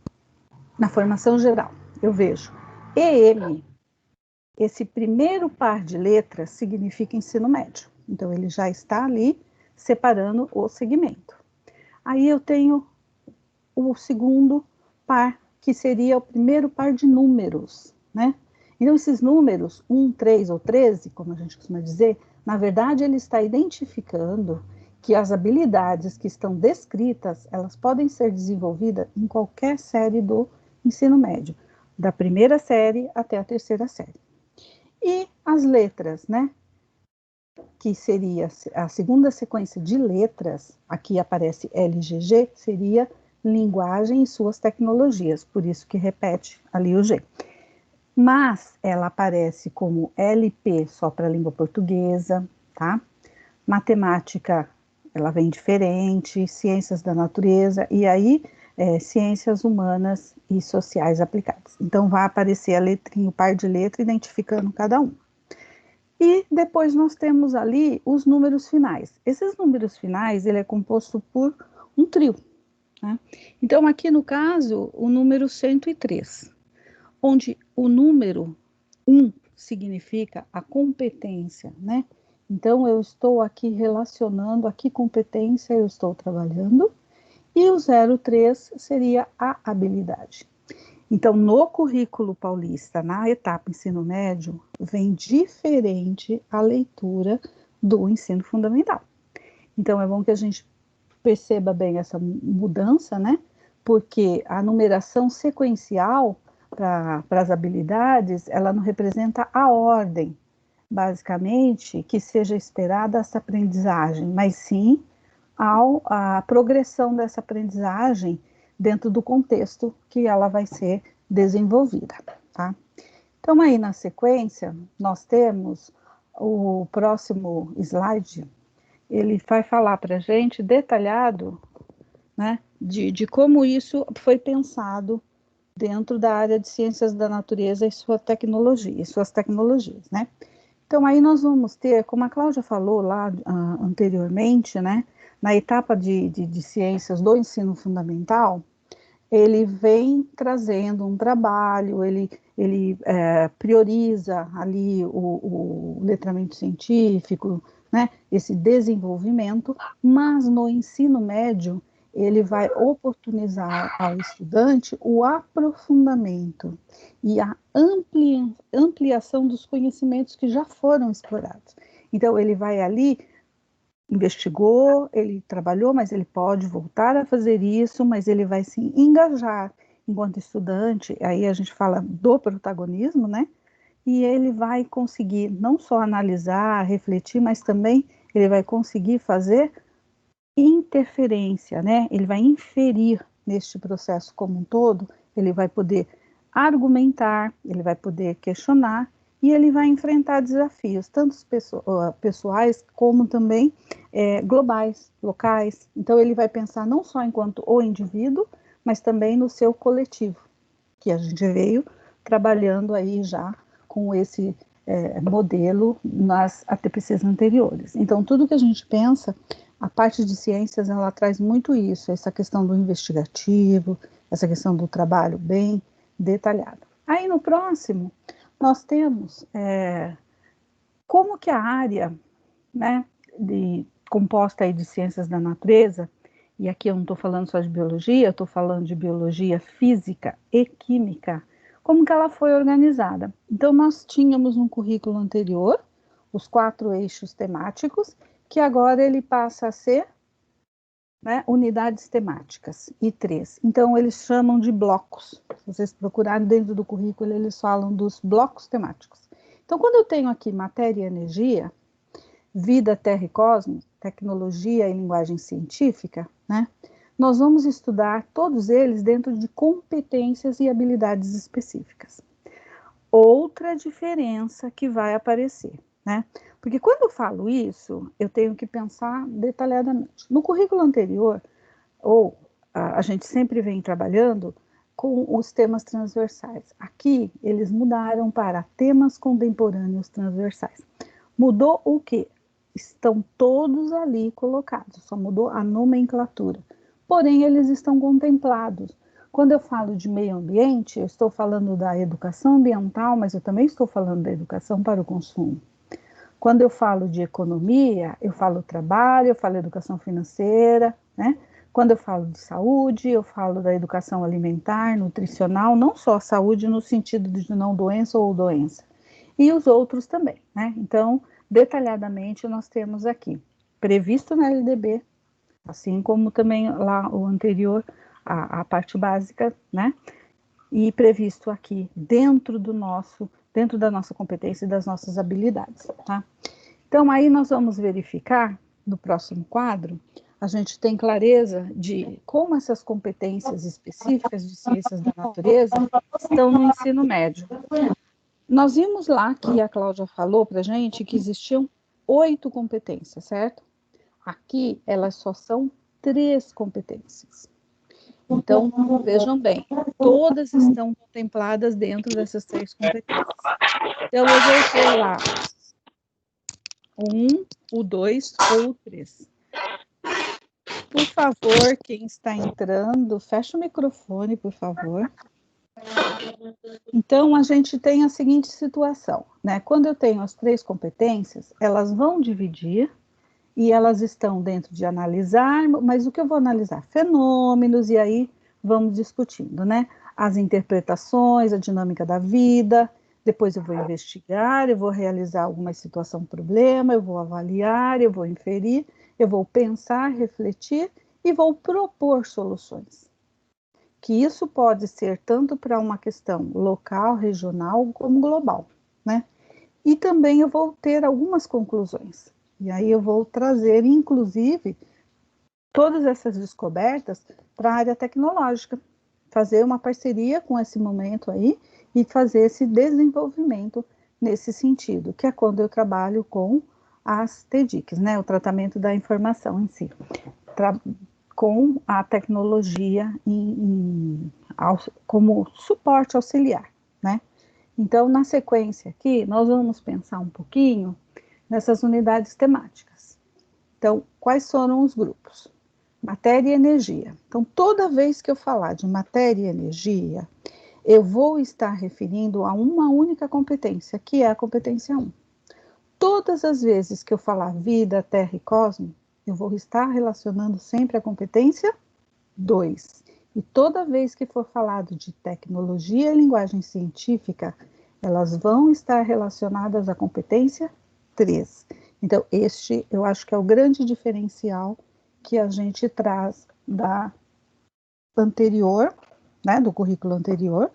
na formação geral, eu vejo EM, esse primeiro par de letras significa ensino médio. Então, ele já está ali separando o segmento. Aí eu tenho o segundo par, que seria o primeiro par de números, né? Então, esses números, 1, 3 ou 13, como a gente costuma dizer, na verdade, ele está identificando que as habilidades que estão descritas, elas podem ser desenvolvidas em qualquer série do ensino médio, da primeira série até a terceira série. E as letras, né? Que seria a segunda sequência de letras, aqui aparece LGG, seria linguagem e suas tecnologias, por isso que repete ali o G. Mas ela aparece como LP só para a língua portuguesa, tá? Matemática, ela vem diferente, ciências da natureza, e aí ciências humanas e sociais aplicadas. Então vai aparecer a letrinha, o par de letra, identificando cada um. E depois nós temos ali os números finais. Esses números finais, ele é composto por um trio, né? Então, aqui no caso, o número 103, onde o número 1 significa a competência, né? Então, eu estou aqui relacionando a que competência eu estou trabalhando, e o 03 seria a habilidade. Então, no currículo paulista, na etapa ensino médio, vem diferente a leitura do ensino fundamental. Então, é bom que a gente perceba bem essa mudança, né? Porque a numeração sequencial para as habilidades, ela não representa a ordem, basicamente, que seja esperada essa aprendizagem, mas sim a progressão dessa aprendizagem dentro do contexto que ela vai ser desenvolvida, tá? Então, aí na sequência, nós temos o próximo slide, ele vai falar para a gente detalhado, né, de como isso foi pensado dentro da área de ciências da natureza e suas tecnologias, né? Então, aí nós vamos ter, como a Cláudia falou lá anteriormente, né, na etapa de ciências do ensino fundamental, ele vem trazendo um trabalho, ele prioriza ali o letramento científico, né, esse desenvolvimento, mas no ensino médio, ele vai oportunizar ao estudante o aprofundamento e a ampliação dos conhecimentos que já foram explorados. Então, ele vai ali, investigou, ele trabalhou, mas ele pode voltar a fazer isso, mas ele vai se engajar enquanto estudante, aí a gente fala do protagonismo, né? E ele vai conseguir não só analisar, refletir, mas também ele vai conseguir fazer interferência, né? Ele vai inferir neste processo como um todo, ele vai poder argumentar, ele vai poder questionar e ele vai enfrentar desafios, tanto pessoais como também globais, locais. Então ele vai pensar não só enquanto o indivíduo, mas também no seu coletivo, que a gente veio trabalhando aí já com esse modelo nas ATPCs anteriores. Então tudo que a gente pensa, a parte de ciências, ela traz muito isso, essa questão do investigativo, essa questão do trabalho bem detalhado. Aí no próximo, nós temos como que a área, né, composta aí de ciências da natureza, e aqui eu não estou falando só de biologia, eu estou falando de biologia física e química, como que ela foi organizada. Então nós tínhamos um currículo anterior, os 4 eixos temáticos, que agora ele passa a ser, né, unidades temáticas, e 3. Então, eles chamam de blocos. Se vocês procurarem dentro do currículo, eles falam dos blocos temáticos. Então, quando eu tenho aqui matéria e energia, vida, terra e cosmos, tecnologia e linguagem científica, né, nós vamos estudar todos eles dentro de competências e habilidades específicas. Outra diferença que vai aparecer, né? Porque quando eu falo isso, eu tenho que pensar detalhadamente. No currículo anterior, a gente sempre vem trabalhando com os temas transversais. Aqui, eles mudaram para temas contemporâneos transversais. Mudou o quê? Estão todos ali colocados, só mudou a nomenclatura. Porém, eles estão contemplados. Quando eu falo de meio ambiente, eu estou falando da educação ambiental, mas eu também estou falando da educação para o consumo. Quando eu falo de economia, eu falo trabalho, eu falo educação financeira, né? Quando eu falo de saúde, eu falo da educação alimentar, nutricional, não só saúde no sentido de não doença ou doença, e os outros também, né? Então, detalhadamente, nós temos aqui, previsto na LDB, assim como também lá o anterior, a parte básica, né? E previsto aqui dentro da nossa competência e das nossas habilidades, tá? Então, aí nós vamos verificar, no próximo quadro, a gente tem clareza de como essas competências específicas de ciências da natureza estão no ensino médio. Nós vimos lá que a Cláudia falou para a gente que existiam 8 competências, certo? Aqui, elas só são 3 competências. Então, vejam bem, todas estão contempladas dentro dessas 3 competências. Então, eu vou ter lá o 1, o 2 ou o 3. Por favor, quem está entrando, fecha o microfone, por favor. Então, a gente tem a seguinte situação, né? Quando eu tenho as 3 competências, elas vão dividir e elas estão dentro de analisar, mas o que eu vou analisar? Fenômenos, e aí vamos discutindo, né? As interpretações, a dinâmica da vida, depois eu vou investigar, eu vou realizar alguma situação, problema, eu vou avaliar, eu vou inferir, eu vou pensar, refletir e vou propor soluções. Que isso pode ser tanto para uma questão local, regional, como global, né? E também eu vou ter algumas conclusões. E aí eu vou trazer, inclusive, todas essas descobertas para a área tecnológica, fazer uma parceria com esse momento aí e fazer esse desenvolvimento nesse sentido, que é quando eu trabalho com as TDICs, né, o tratamento da informação em si, com a tecnologia como suporte auxiliar, né? Então, na sequência aqui, nós vamos pensar um pouquinho nessas unidades temáticas. Então, quais foram os grupos? Matéria e energia. Então, toda vez que eu falar de matéria e energia, eu vou estar referindo a uma única competência, que é a competência 1. Todas as vezes que eu falar vida, terra e cosmos, eu vou estar relacionando sempre a competência 2. E toda vez que for falado de tecnologia e linguagem científica, elas vão estar relacionadas à competência 3. Então, este eu acho que é o grande diferencial que a gente traz da anterior, né, do currículo anterior,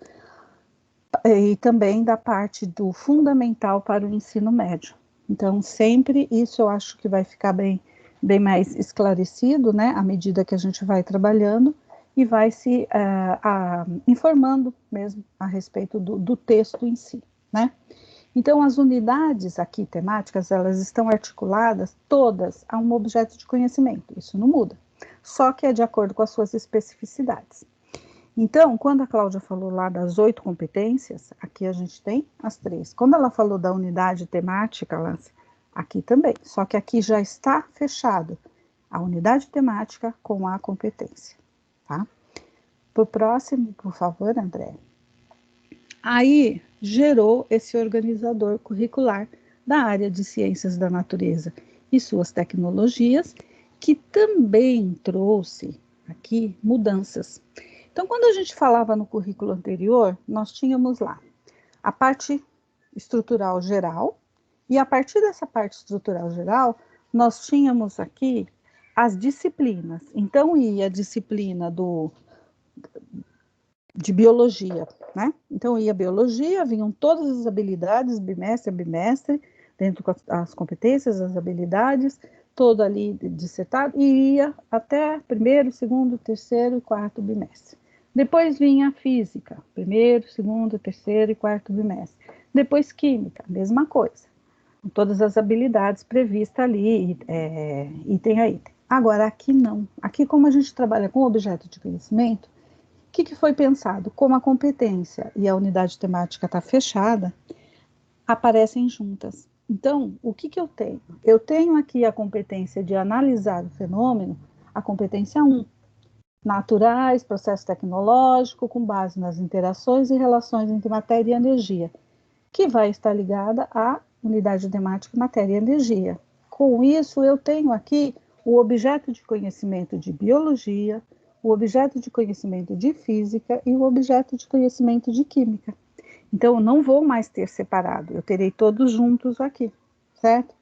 e também da parte do fundamental para o ensino médio. Então, sempre isso eu acho que vai ficar bem mais esclarecido, né, à medida que a gente vai trabalhando e vai se informando mesmo a respeito do texto em si, né. Então, as unidades aqui temáticas, elas estão articuladas todas a um objeto de conhecimento, isso não muda, só que é de acordo com as suas especificidades. Então, quando a Cláudia falou lá das 8 competências, aqui a gente tem as 3. Quando ela falou da unidade temática, Lance, aqui também, só que aqui já está fechado a unidade temática com a competência, tá? Para o próximo, por favor, André. Aí gerou esse organizador curricular da área de ciências da natureza e suas tecnologias, que também trouxe aqui mudanças. Então, quando a gente falava no currículo anterior, nós tínhamos lá a parte estrutural geral, e a partir dessa parte estrutural geral, nós tínhamos aqui as disciplinas. Então, ia a disciplina de biologia, né? Então, ia biologia, vinham todas as habilidades, bimestre a bimestre, dentro das competências, as habilidades, todo ali dissertado, e ia até primeiro, segundo, terceiro e quarto bimestre. Depois vinha a física, primeiro, segundo, terceiro e quarto bimestre. Depois química, mesma coisa, com todas as habilidades previstas ali, item a item. Agora, aqui não. Aqui, como a gente trabalha com objeto de conhecimento, o que foi pensado? Como a competência e a unidade temática está fechada, aparecem juntas. Então, o que eu tenho? Eu tenho aqui a competência de analisar o fenômeno, a competência 1, naturais, processo tecnológico, com base nas interações e relações entre matéria e energia, que vai estar ligada à unidade temática matéria e energia. Com isso, eu tenho aqui o objeto de conhecimento de biologia, o objeto de conhecimento de física e o objeto de conhecimento de química. Então, eu não vou mais ter separado, eu terei todos juntos aqui, certo?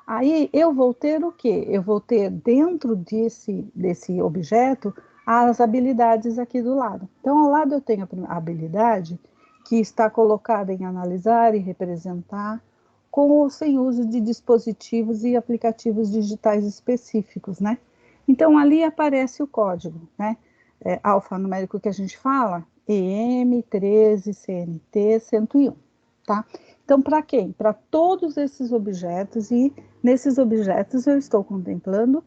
Aí, eu vou ter o quê? Eu vou ter dentro desse objeto as habilidades aqui do lado. Então, ao lado eu tenho a habilidade que está colocada em analisar e representar com ou sem uso de dispositivos e aplicativos digitais específicos, né? Então, ali aparece o código, né? Alfanumérico que a gente fala, EM13CNT101, tá? Então, para quem? Para todos esses objetos, e nesses objetos eu estou contemplando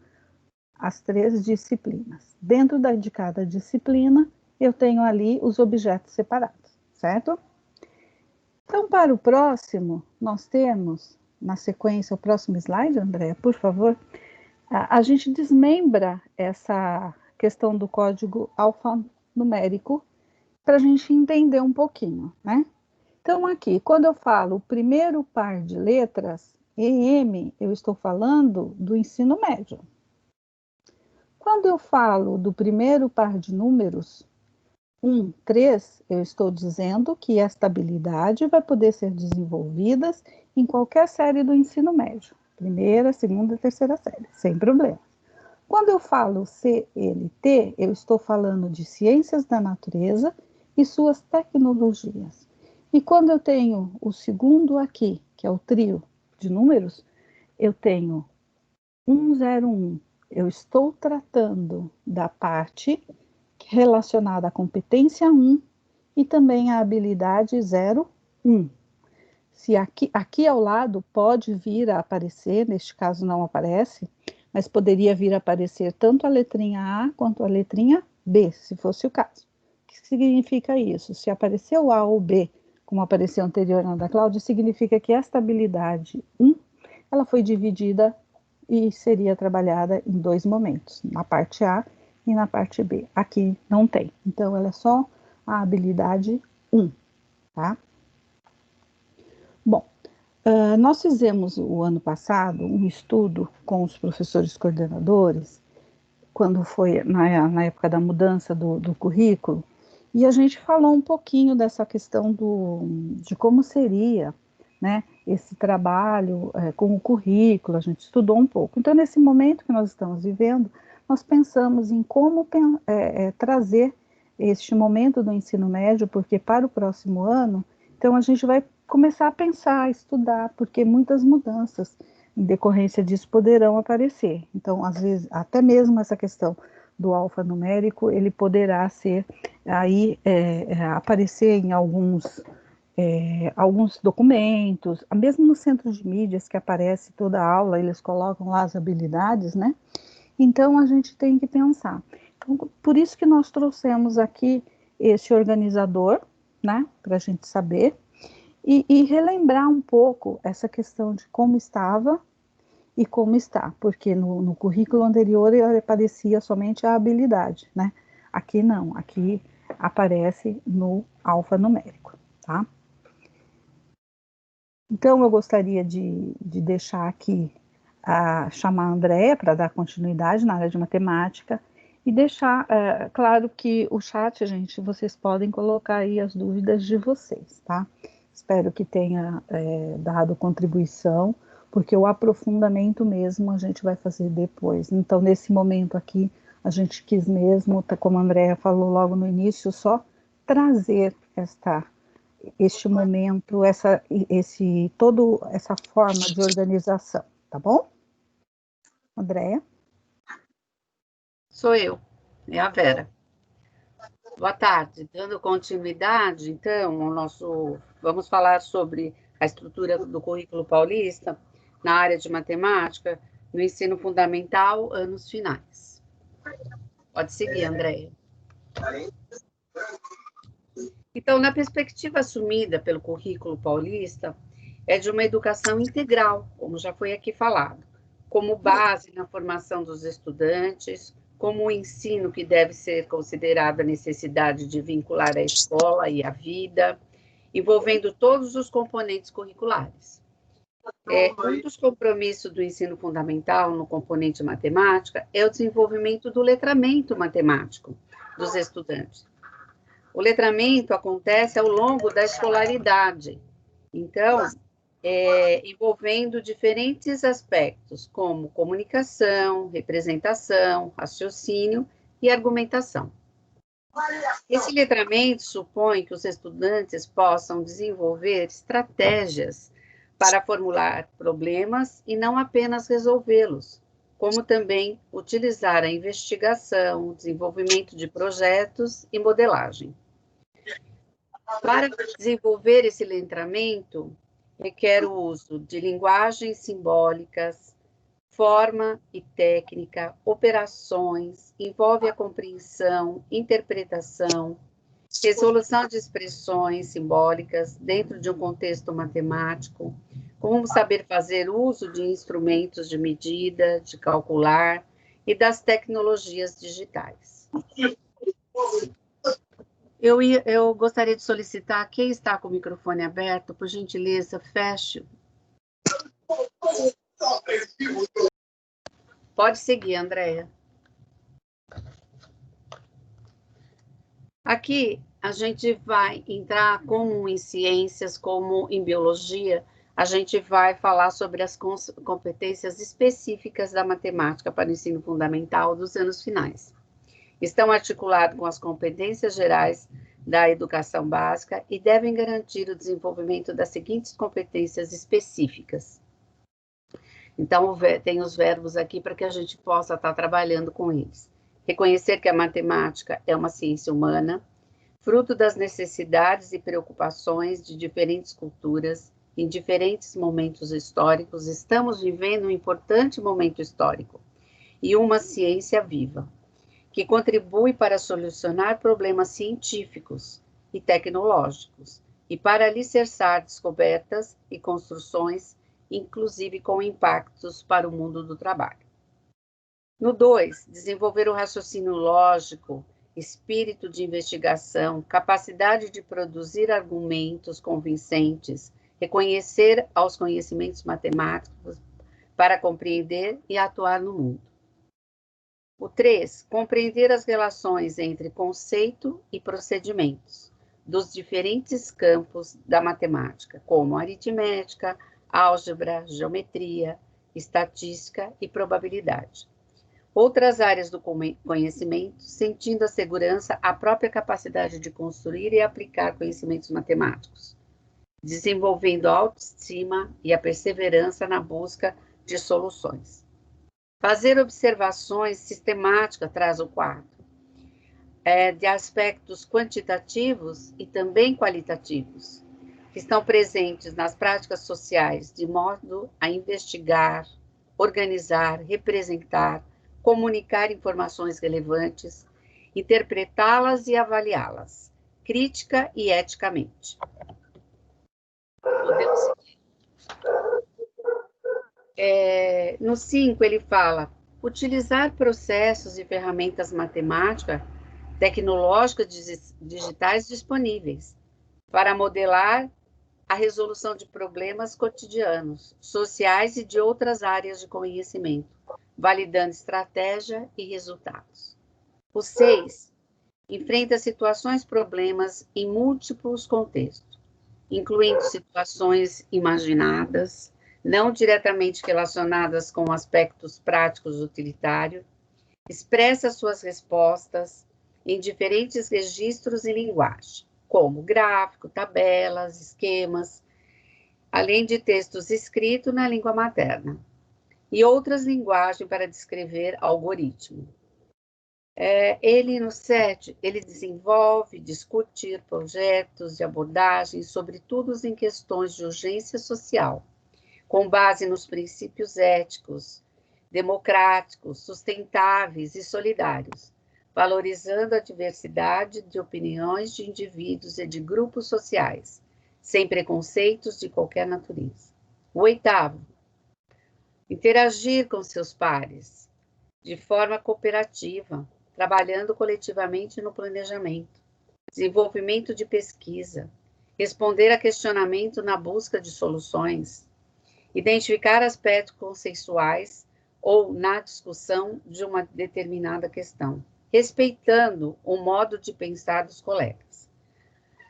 as 3 disciplinas. Dentro de cada disciplina, eu tenho ali os objetos separados, certo? Então, para o próximo, nós temos, na sequência, o próximo slide, Andréa, por favor, a gente desmembra essa questão do código alfanumérico para a gente entender um pouquinho, né? Então, aqui, quando eu falo o primeiro par de letras, EM, eu estou falando do ensino médio. Quando eu falo do primeiro par de números, 1, 3, eu estou dizendo que esta habilidade vai poder ser desenvolvida em qualquer série do ensino médio. Primeira, segunda, terceira série, sem problema. Quando eu falo CLT, eu estou falando de ciências da natureza e suas tecnologias. E quando eu tenho o segundo aqui, que é o trio de números, eu tenho 101. Eu estou tratando da parte relacionada à competência 1 e também à habilidade 01. Se aqui ao lado pode vir a aparecer, neste caso não aparece, mas poderia vir a aparecer tanto a letrinha A quanto a letrinha B, se fosse o caso. que significa isso? Se apareceu A ou B, como apareceu anterior na da Cláudia, significa que esta habilidade 1, ela foi dividida e seria trabalhada em 2 momentos, na parte A e na parte B. Aqui não tem, então ela é só a habilidade 1, tá? Bom, nós fizemos o ano passado um estudo com os professores coordenadores, quando foi na época da mudança do currículo, e a gente falou um pouquinho dessa questão de como seria, né, esse trabalho com o currículo, a gente estudou um pouco. Então, nesse momento que nós estamos vivendo, nós pensamos em como trazer este momento do ensino médio, porque para o próximo ano, então a gente vai começar a pensar, a estudar, porque muitas mudanças em decorrência disso poderão aparecer. Então, às vezes, até mesmo essa questão do alfanumérico, ele poderá ser aí aparecer em alguns documentos, mesmo no centro de mídias que aparece toda a aula, eles colocam lá as habilidades, né? Então, a gente tem que pensar. Então, por isso que nós trouxemos aqui esse organizador, né? Para a gente saber, e relembrar um pouco essa questão de como estava e como está, porque no currículo anterior aparecia somente a habilidade, né? Aqui não, aqui aparece no alfanumérico, tá? Então, eu gostaria de deixar aqui, chamar a Andréia para dar continuidade na área de matemática e deixar claro que o chat, gente, vocês podem colocar aí as dúvidas de vocês, tá? Espero que tenha dado contribuição, porque o aprofundamento mesmo a gente vai fazer depois. Então, nesse momento aqui, a gente quis mesmo, como a Andréia falou logo no início, só trazer este momento, toda essa forma de organização, tá bom? Andréia? Sou eu, é a Vera. Boa tarde. Dando continuidade, então, vamos falar sobre a estrutura do currículo paulista na área de matemática, no ensino fundamental, anos finais. Pode seguir, Andréia. Então, na perspectiva assumida pelo currículo paulista, é de uma educação integral, como já foi aqui falado, como base na formação dos estudantes, como o ensino que deve ser considerado a necessidade de vincular a escola e a vida, envolvendo todos os componentes curriculares. Um dos compromissos do ensino fundamental no componente matemática é o desenvolvimento do letramento matemático dos estudantes. O letramento acontece ao longo da escolaridade, então, envolvendo diferentes aspectos, como comunicação, representação, raciocínio e argumentação. Esse letramento supõe que os estudantes possam desenvolver estratégias para formular problemas e não apenas resolvê-los, como também utilizar a investigação, desenvolvimento de projetos e modelagem. Para desenvolver esse letramento, requer o uso de linguagens simbólicas, forma e técnica, operações, envolve a compreensão, interpretação, resolução de expressões simbólicas dentro de um contexto matemático, como saber fazer uso de instrumentos de medida, de calcular e das tecnologias digitais. Eu gostaria de solicitar, quem está com o microfone aberto, por gentileza, feche. Pode seguir, Andréia. Aqui, a gente vai entrar como em ciências, como em biologia, a gente vai falar sobre as competências específicas da matemática para o ensino fundamental dos anos finais. Estão articulados com as competências gerais da educação básica e devem garantir o desenvolvimento das seguintes competências específicas. Então, tem os verbos aqui para que a gente possa estar trabalhando com eles. Reconhecer que a matemática é uma ciência humana, fruto das necessidades e preocupações de diferentes culturas, em diferentes momentos históricos. Estamos vivendo um importante momento histórico e uma ciência viva, que contribui para solucionar problemas científicos e tecnológicos e para alicerçar descobertas e construções, inclusive com impactos para o mundo do trabalho. No 2, desenvolver o raciocínio lógico, espírito de investigação, capacidade de produzir argumentos convincentes, reconhecer aos conhecimentos matemáticos para compreender e atuar no mundo. O 3, compreender as relações entre conceito e procedimentos dos diferentes campos da matemática, como aritmética, álgebra, geometria, estatística e probabilidade. Outras áreas do conhecimento, sentindo a segurança, a própria capacidade de construir e aplicar conhecimentos matemáticos, desenvolvendo a autoestima e a perseverança na busca de soluções. Fazer observações sistemáticas, traz o 4, de aspectos quantitativos e também qualitativos, que estão presentes nas práticas sociais, de modo a investigar, organizar, representar, comunicar informações relevantes, interpretá-las e avaliá-las, crítica e eticamente. Podemos seguir. No 5, ele fala, utilizar processos e ferramentas matemáticas, tecnológicas, digitais disponíveis, para modelar a resolução de problemas cotidianos, sociais e de outras áreas de conhecimento, validando estratégia e resultados. O 6, enfrenta situações, problemas em múltiplos contextos, incluindo situações imaginadas, não diretamente relacionadas com aspectos práticos utilitários, expressa suas respostas em diferentes registros e linguagem, como gráfico, tabelas, esquemas, além de textos escritos na língua materna, e outras linguagens para descrever algoritmo. Ele, no 7, ele desenvolve, discutir projetos e abordagens, sobretudo em questões de urgência social, com base nos princípios éticos, democráticos, sustentáveis e solidários, valorizando a diversidade de opiniões de indivíduos e de grupos sociais, sem preconceitos de qualquer natureza. O 8º, interagir com seus pares, de forma cooperativa, trabalhando coletivamente no planejamento, desenvolvimento de pesquisa, responder a questionamento na busca de soluções, identificar aspectos consensuais ou na discussão de uma determinada questão, respeitando o modo de pensar dos colegas.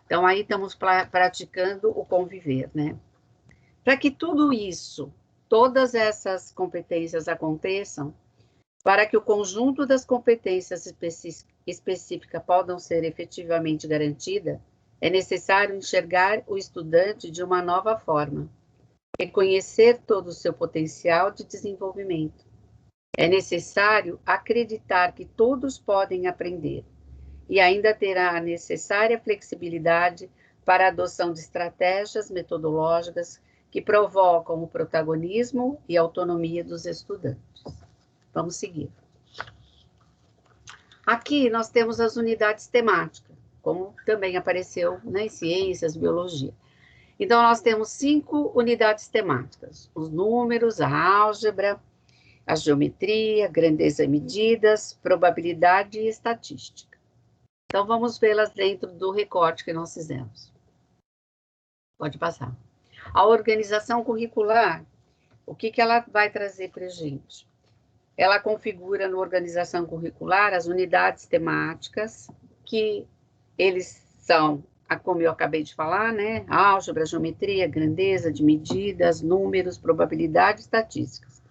Então, aí estamos praticando o conviver, né? Para que tudo isso, todas essas competências aconteçam, para que o conjunto das competências específicas possam ser efetivamente garantida, é necessário enxergar o estudante de uma nova forma, reconhecer todo o seu potencial de desenvolvimento. É necessário acreditar que todos podem aprender e ainda terá a necessária flexibilidade para a adoção de estratégias metodológicas que provocam o protagonismo e autonomia dos estudantes. Vamos seguir. Aqui nós temos as unidades temáticas, como também apareceu nas ciências, biologia. Então, nós temos 5 unidades temáticas: os números, a álgebra, a geometria, grandeza e medidas, probabilidade e estatística. Então, vamos vê-las dentro do recorte que nós fizemos. Pode passar. A organização curricular, o que ela vai trazer para a gente? Ela configura na organização curricular as unidades temáticas, que eles são, como eu acabei de falar, né? Álgebra, geometria, grandeza de medidas, números, probabilidade e estatísticas.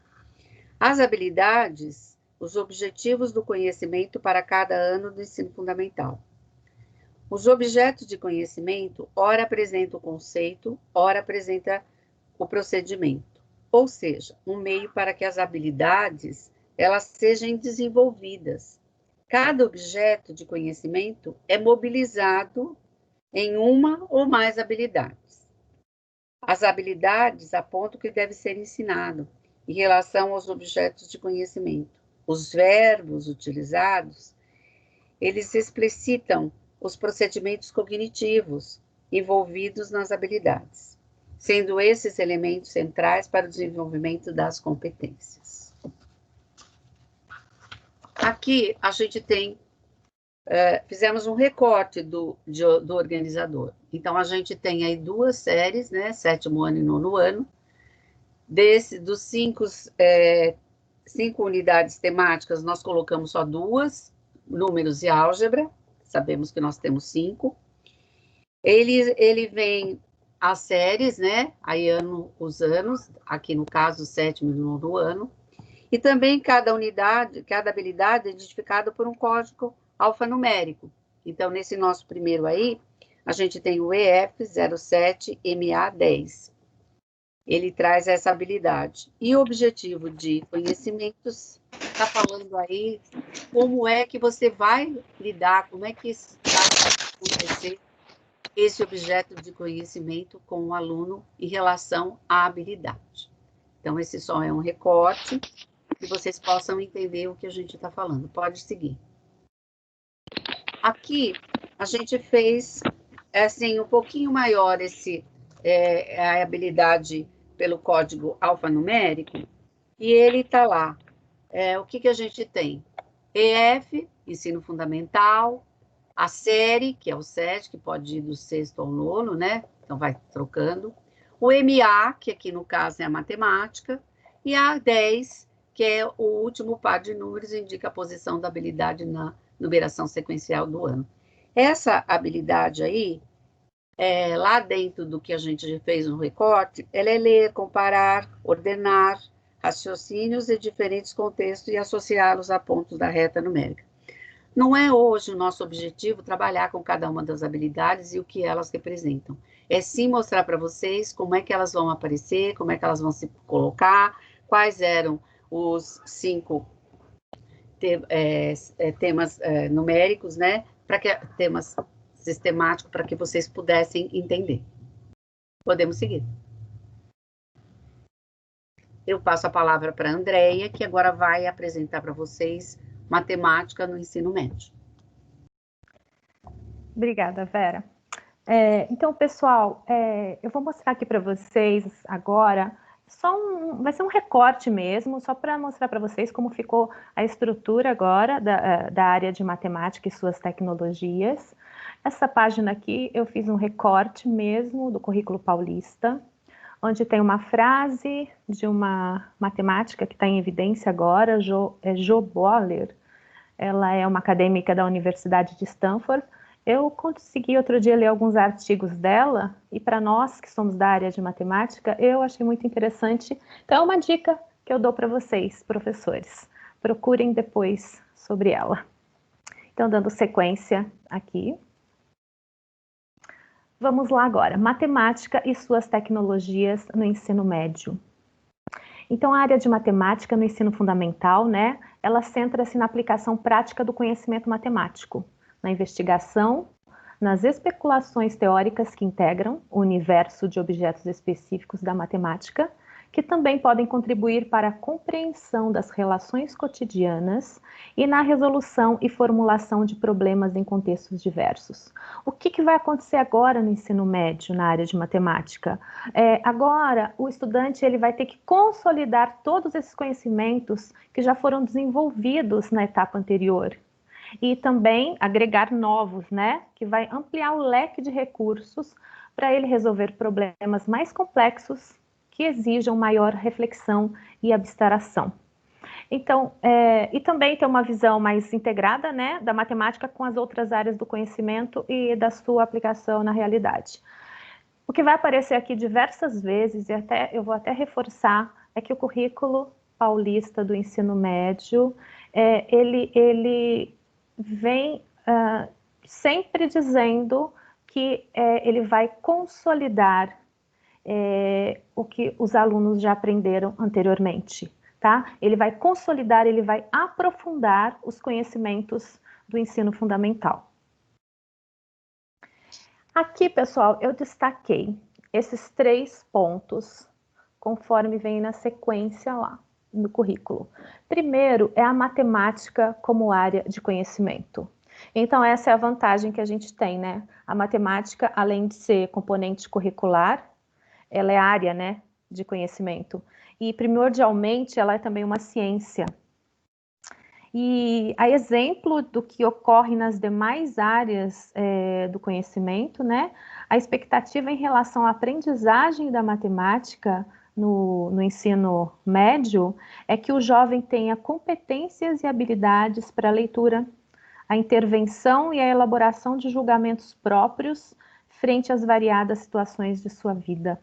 As habilidades, os objetivos do conhecimento para cada ano do ensino fundamental. Os objetos de conhecimento, ora apresentam o conceito, ora apresenta o procedimento, ou seja, um meio para que as habilidades elas sejam desenvolvidas. Cada objeto de conhecimento é mobilizado em uma ou mais habilidades. As habilidades apontam o que deve ser ensinado em relação aos objetos de conhecimento. Os verbos utilizados eles explicitam os procedimentos cognitivos envolvidos nas habilidades, sendo esses elementos centrais para o desenvolvimento das competências. Aqui a gente tem, fizemos um recorte do organizador. Então, a gente tem aí 2 séries, né, 7º ano e 9º ano. Dos 5 unidades temáticas, nós colocamos só 2, números e álgebra, sabemos que nós temos 5. Ele vem as séries, né, aí os anos, aqui no caso, 7º e 9º ano, e também cada habilidade é identificada por um código alfanumérico. Então, nesse nosso primeiro aí, a gente tem o EF07MA10. Ele traz essa habilidade. E o objetivo de conhecimentos está falando aí como é que você vai lidar, como é que vai acontecer esse objeto de conhecimento com o aluno em relação à habilidade. Então, esse só é um recorte, que vocês possam entender o que a gente está falando. Pode seguir. Aqui, a gente fez, assim, um pouquinho maior a habilidade pelo código alfanumérico, e ele está lá. O que a gente tem? EF, ensino fundamental, a série, que é o 7, que pode ir do 6º ao 9º, né? Então, vai trocando. O MA, que aqui no caso é a matemática, e a 10, que é o último par de números, indica a posição da habilidade na numeração sequencial do ano. Essa habilidade aí, lá dentro do que a gente fez no recorte, ela é ler, comparar, ordenar raciocínios de diferentes contextos e associá-los a pontos da reta numérica. Não é hoje o nosso objetivo trabalhar com cada uma das habilidades e o que elas representam. É sim mostrar para vocês como é que elas vão aparecer, como é que elas vão se colocar, quais eram os 5 temas numéricos, né? Temas sistemáticos, para que vocês pudessem entender. Podemos seguir. Eu passo a palavra para a Andreia, que agora vai apresentar para vocês matemática no ensino médio. Obrigada, Vera. Então, pessoal, eu vou mostrar aqui para vocês agora, vai ser um recorte mesmo, só para mostrar para vocês como ficou a estrutura agora da área de matemática e suas tecnologias. Essa página aqui, eu fiz um recorte mesmo do currículo paulista, onde tem uma frase de uma matemática que está em evidência agora, Jo Boaler. Ela é uma acadêmica da Universidade de Stanford. Eu consegui outro dia ler alguns artigos dela, e para nós que somos da área de matemática, eu achei muito interessante. Então, é uma dica que eu dou para vocês, professores. Procurem depois sobre ela. Então, dando sequência aqui. Vamos lá agora, matemática e suas tecnologias no ensino médio. Então, a área de matemática no ensino fundamental, né, ela centra-se na aplicação prática do conhecimento matemático, na investigação, nas especulações teóricas que integram o universo de objetos específicos da matemática, que também podem contribuir para a compreensão das relações cotidianas e na resolução e formulação de problemas em contextos diversos. O que vai acontecer agora no ensino médio, na área de matemática? Agora, o estudante ele vai ter que consolidar todos esses conhecimentos que já foram desenvolvidos na etapa anterior. E também agregar novos, né? Que vai ampliar o leque de recursos para ele resolver problemas mais complexos que exijam maior reflexão e abstração. Então, e também ter uma visão mais integrada, né, da matemática com as outras áreas do conhecimento e da sua aplicação na realidade. O que vai aparecer aqui diversas vezes, e eu vou até reforçar, é que o currículo paulista do ensino médio, ele vem sempre dizendo que ele vai consolidar o que os alunos já aprenderam anteriormente, tá? Ele vai consolidar, ele vai aprofundar os conhecimentos do ensino fundamental. Aqui, pessoal, eu destaquei esses 3 pontos, conforme vem na sequência lá no currículo. Primeiro é a matemática como área de conhecimento. Então, essa é a vantagem que a gente tem, né? A matemática, além de ser componente curricular, ela é área, né, de conhecimento. E, primordialmente, ela é também uma ciência. E, a exemplo do que ocorre nas demais áreas do conhecimento, né, a expectativa em relação à aprendizagem da matemática no ensino médio é que o jovem tenha competências e habilidades para a leitura, a intervenção e a elaboração de julgamentos próprios frente às variadas situações de sua vida.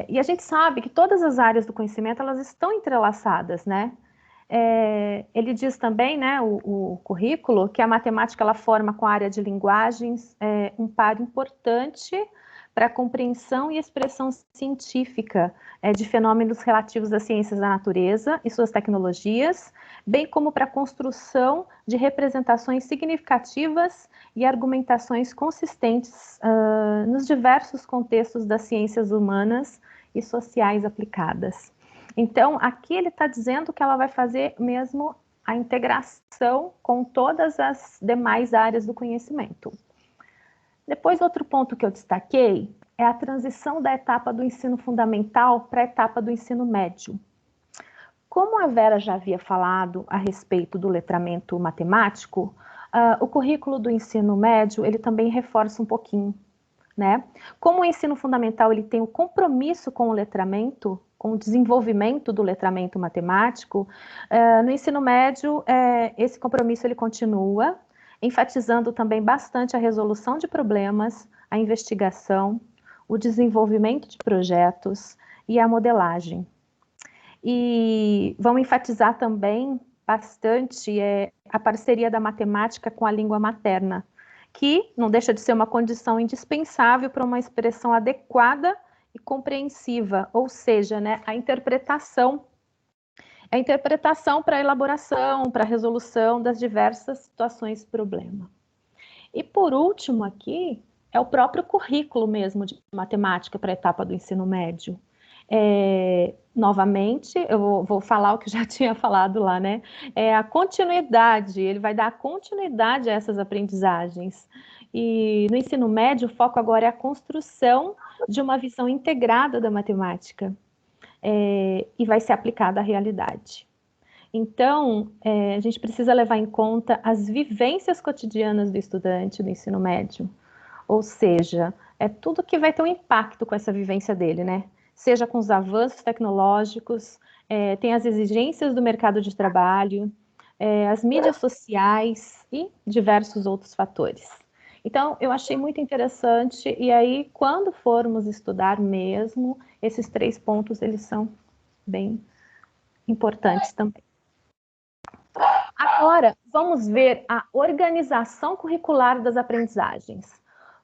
E a gente sabe que todas as áreas do conhecimento, elas estão entrelaçadas, né? Ele diz também, né, o currículo, que a matemática ela forma com a área de linguagens um par importante para a compreensão e expressão científica de fenômenos relativos às ciências da natureza e suas tecnologias, bem como para a construção de representações significativas e argumentações consistentes nos diversos contextos das ciências humanas e sociais aplicadas. Então, aqui ele está dizendo que ela vai fazer mesmo a integração com todas as demais áreas do conhecimento. Depois, outro ponto que eu destaquei é a transição da etapa do ensino fundamental para a etapa do ensino médio. Como a Vera já havia falado a respeito do letramento matemático, o currículo do ensino médio, ele também reforça um pouquinho, né? Como o ensino fundamental, ele tem o compromisso com o letramento, com o desenvolvimento do letramento matemático, no ensino médio, esse compromisso ele continua, enfatizando também bastante a resolução de problemas, a investigação, o desenvolvimento de projetos e a modelagem. E vão enfatizar também bastante a parceria da matemática com a língua materna, que não deixa de ser uma condição indispensável para uma expressão adequada e compreensiva, ou seja, né, a interpretação para a elaboração, para a resolução das diversas situações de problema. E por último aqui, é o próprio currículo mesmo de matemática para a etapa do ensino médio. Novamente, eu vou falar o que eu já tinha falado lá, né? A continuidade, ele vai dar continuidade a essas aprendizagens. E no ensino médio, o foco agora é a construção de uma visão integrada da matemática. E vai ser aplicada à realidade. Então, a gente precisa levar em conta as vivências cotidianas do estudante do ensino médio, ou seja, é tudo que vai ter um impacto com essa vivência dele, né? Seja com os avanços tecnológicos, tem as exigências do mercado de trabalho, as mídias sociais e diversos outros fatores. Então, eu achei muito interessante, e aí, quando formos estudar mesmo, esses 3 pontos, eles são bem importantes também. Agora, vamos ver a organização curricular das aprendizagens.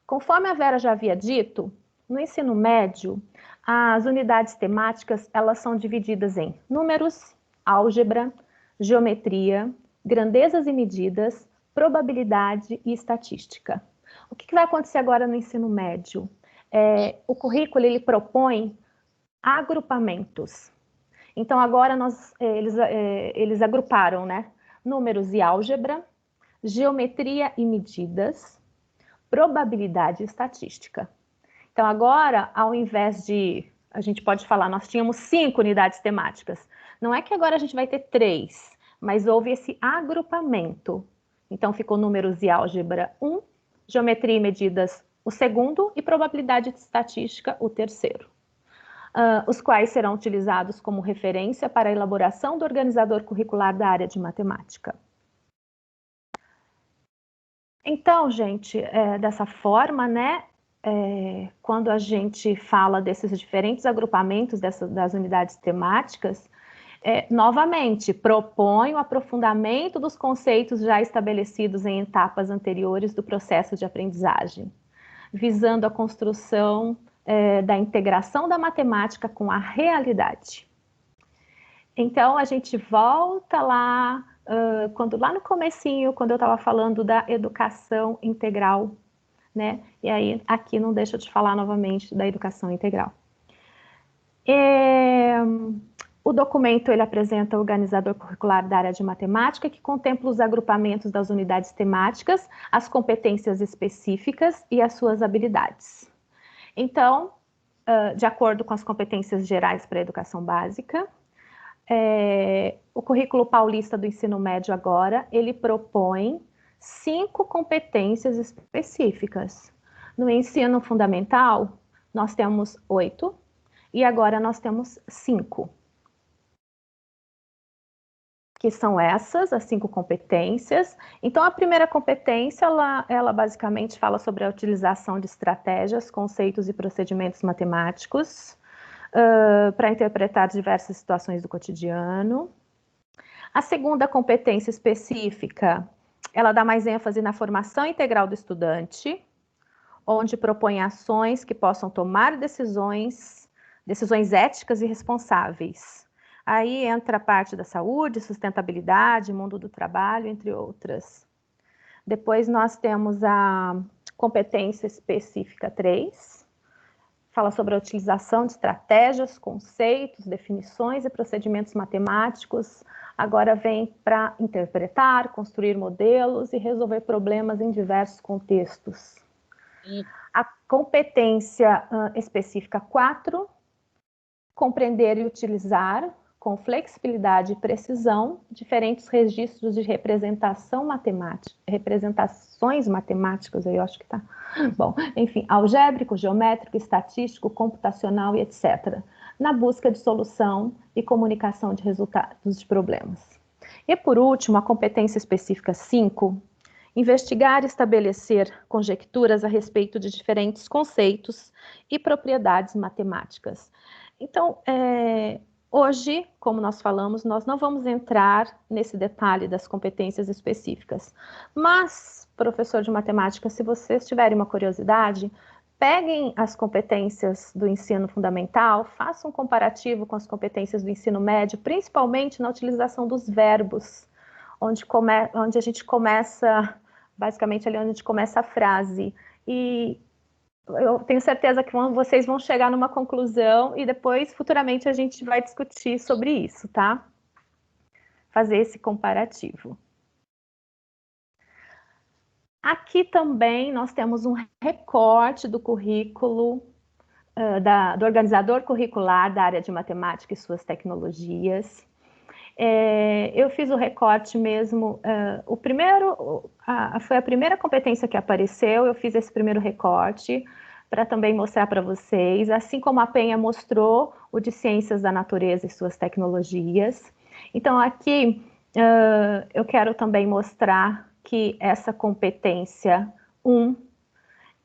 Conforme a Vera já havia dito, no ensino médio, as unidades temáticas, elas são divididas em números, álgebra, geometria, grandezas e medidas, probabilidade e estatística. O que vai acontecer agora no ensino médio? O currículo, ele propõe agrupamentos. Então, agora eles agruparam, né? Números e álgebra, geometria e medidas, probabilidade e estatística. Então, agora, ao invés de, a gente pode falar, nós tínhamos 5 unidades temáticas. Não é que agora a gente vai ter 3, mas houve esse agrupamento. Então, ficou números e álgebra 1, geometria e medidas o segundo e probabilidade e estatística o terceiro. Os quais serão utilizados como referência para a elaboração do organizador curricular da área de matemática. Então, gente, dessa forma, né, quando a gente fala desses diferentes agrupamentos das unidades temáticas, novamente, propõe o aprofundamento dos conceitos já estabelecidos em etapas anteriores do processo de aprendizagem, visando a construção da integração da matemática com a realidade. Então, a gente volta lá, lá no comecinho, quando eu estava falando da educação integral, né? E aí, aqui não deixa de falar novamente da educação integral. O documento ele apresenta o organizador curricular da área de matemática, que contempla os agrupamentos das unidades temáticas, as competências específicas e as suas habilidades. Então, de acordo com as competências gerais para a educação básica, o currículo paulista do ensino médio agora, ele propõe 5 competências específicas. No ensino fundamental, nós temos 8 e agora nós temos 5. Que são essas, as 5 competências. Então, a primeira competência, ela basicamente fala sobre a utilização de estratégias, conceitos e procedimentos matemáticos para interpretar diversas situações do cotidiano. A segunda competência específica, ela dá mais ênfase na formação integral do estudante, onde propõe ações que possam tomar decisões éticas e responsáveis. Aí entra a parte da saúde, sustentabilidade, mundo do trabalho, entre outras. Depois nós temos a competência específica 3, fala sobre a utilização de estratégias, conceitos, definições e procedimentos matemáticos. Agora vem para interpretar, construir modelos e resolver problemas em diversos contextos. A competência específica 4, compreender e utilizar com flexibilidade e precisão diferentes registros de representação matemática, representações matemáticas, eu acho que tá bom, enfim, algébrico, geométrico, estatístico, computacional e etc., na busca de solução e comunicação de resultados de problemas. E por último, a competência específica 5, investigar e estabelecer conjecturas a respeito de diferentes conceitos e propriedades matemáticas. Então, hoje, como nós falamos, nós não vamos entrar nesse detalhe das competências específicas. Mas, professor de matemática, se vocês tiverem uma curiosidade, peguem as competências do ensino fundamental, façam um comparativo com as competências do ensino médio, principalmente na utilização dos verbos, onde a gente começa, basicamente ali onde a gente começa a frase. E eu tenho certeza que vocês vão chegar numa conclusão e depois, futuramente, a gente vai discutir sobre isso, tá? Fazer esse comparativo. Aqui também nós temos um recorte do currículo, do organizador curricular da área de matemática e suas tecnologias. Eu fiz o recorte mesmo, foi a primeira competência que apareceu, eu fiz esse primeiro recorte para também mostrar para vocês, assim como a Penha mostrou o de Ciências da Natureza e suas tecnologias. Então aqui eu quero também mostrar que essa competência 1,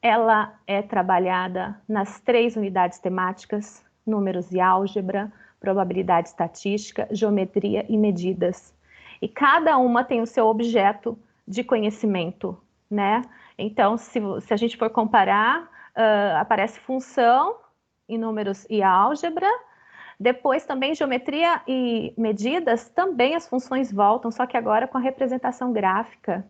ela é trabalhada nas 3 unidades temáticas, números e álgebra, probabilidade estatística, geometria e medidas. E cada uma tem o seu objeto de conhecimento, né? Então, se a gente for comparar, aparece função em números e álgebra, depois também geometria e medidas, também as funções voltam, só que agora com a representação gráfica.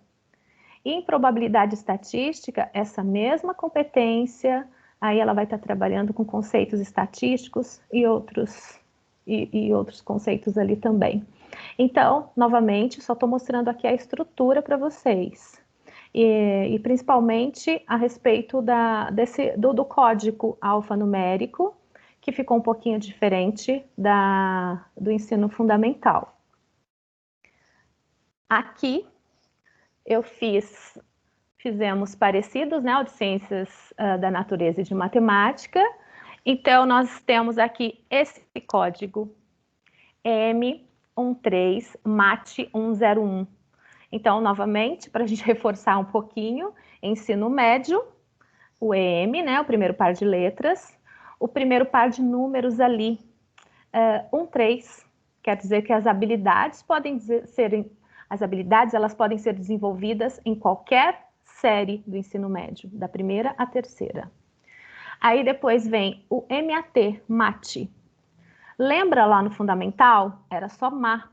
E em probabilidade estatística, essa mesma competência, aí ela vai estar trabalhando com conceitos estatísticos e outros conceitos ali também. Então, novamente, só estou mostrando aqui a estrutura para vocês. E principalmente a respeito do código alfanumérico, que ficou um pouquinho diferente do ensino fundamental. Aqui eu fizemos parecidos, né, o de Ciências da Natureza e de Matemática. Então, nós temos aqui esse código M13 MAT 101. Então, novamente, para a gente reforçar um pouquinho, ensino médio, o EM, né, o primeiro par de letras, o primeiro par de números ali, 13, quer dizer que as habilidades elas podem ser desenvolvidas em qualquer série do ensino médio, da primeira à terceira. Aí depois vem o MAT. Lembra lá no fundamental? Era só MA.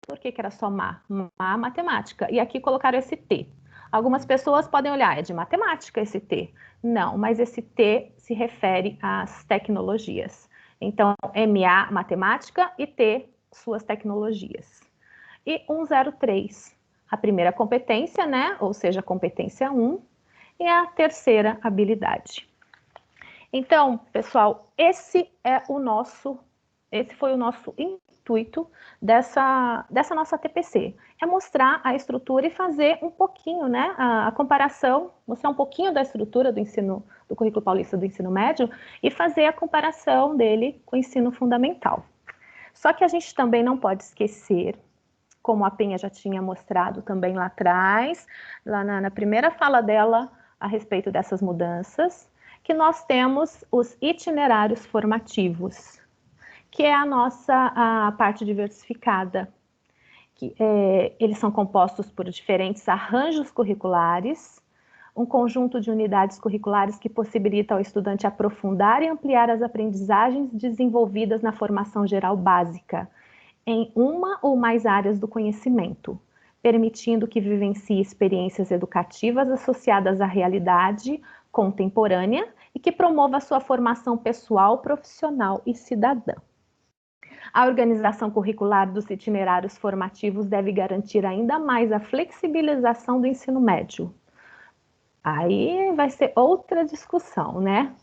Por que era só MA? MA matemática. E aqui colocaram esse T. Algumas pessoas podem olhar, é de matemática esse T. Não, mas esse T se refere às tecnologias. Então, MA, matemática, e T, suas tecnologias. E 103, a primeira competência, né? Ou seja, competência 1, e a terceira habilidade. Então, pessoal, esse foi o nosso intuito dessa nossa TPC, é mostrar a estrutura e fazer um pouquinho, né, a comparação, mostrar um pouquinho da estrutura do currículo paulista do ensino médio e fazer a comparação dele com o ensino fundamental. Só que a gente também não pode esquecer, como a Penha já tinha mostrado também lá atrás, lá na primeira fala dela a respeito dessas mudanças, que nós temos os itinerários formativos, que é a parte diversificada. Eles são compostos por diferentes arranjos curriculares, um conjunto de unidades curriculares que possibilita ao estudante aprofundar e ampliar as aprendizagens desenvolvidas na formação geral básica, em uma ou mais áreas do conhecimento, permitindo que vivencie experiências educativas associadas à realidade contemporânea e que promova a sua formação pessoal, profissional e cidadã. A organização curricular dos itinerários formativos deve garantir ainda mais a flexibilização do ensino médio. Aí vai ser outra discussão, né?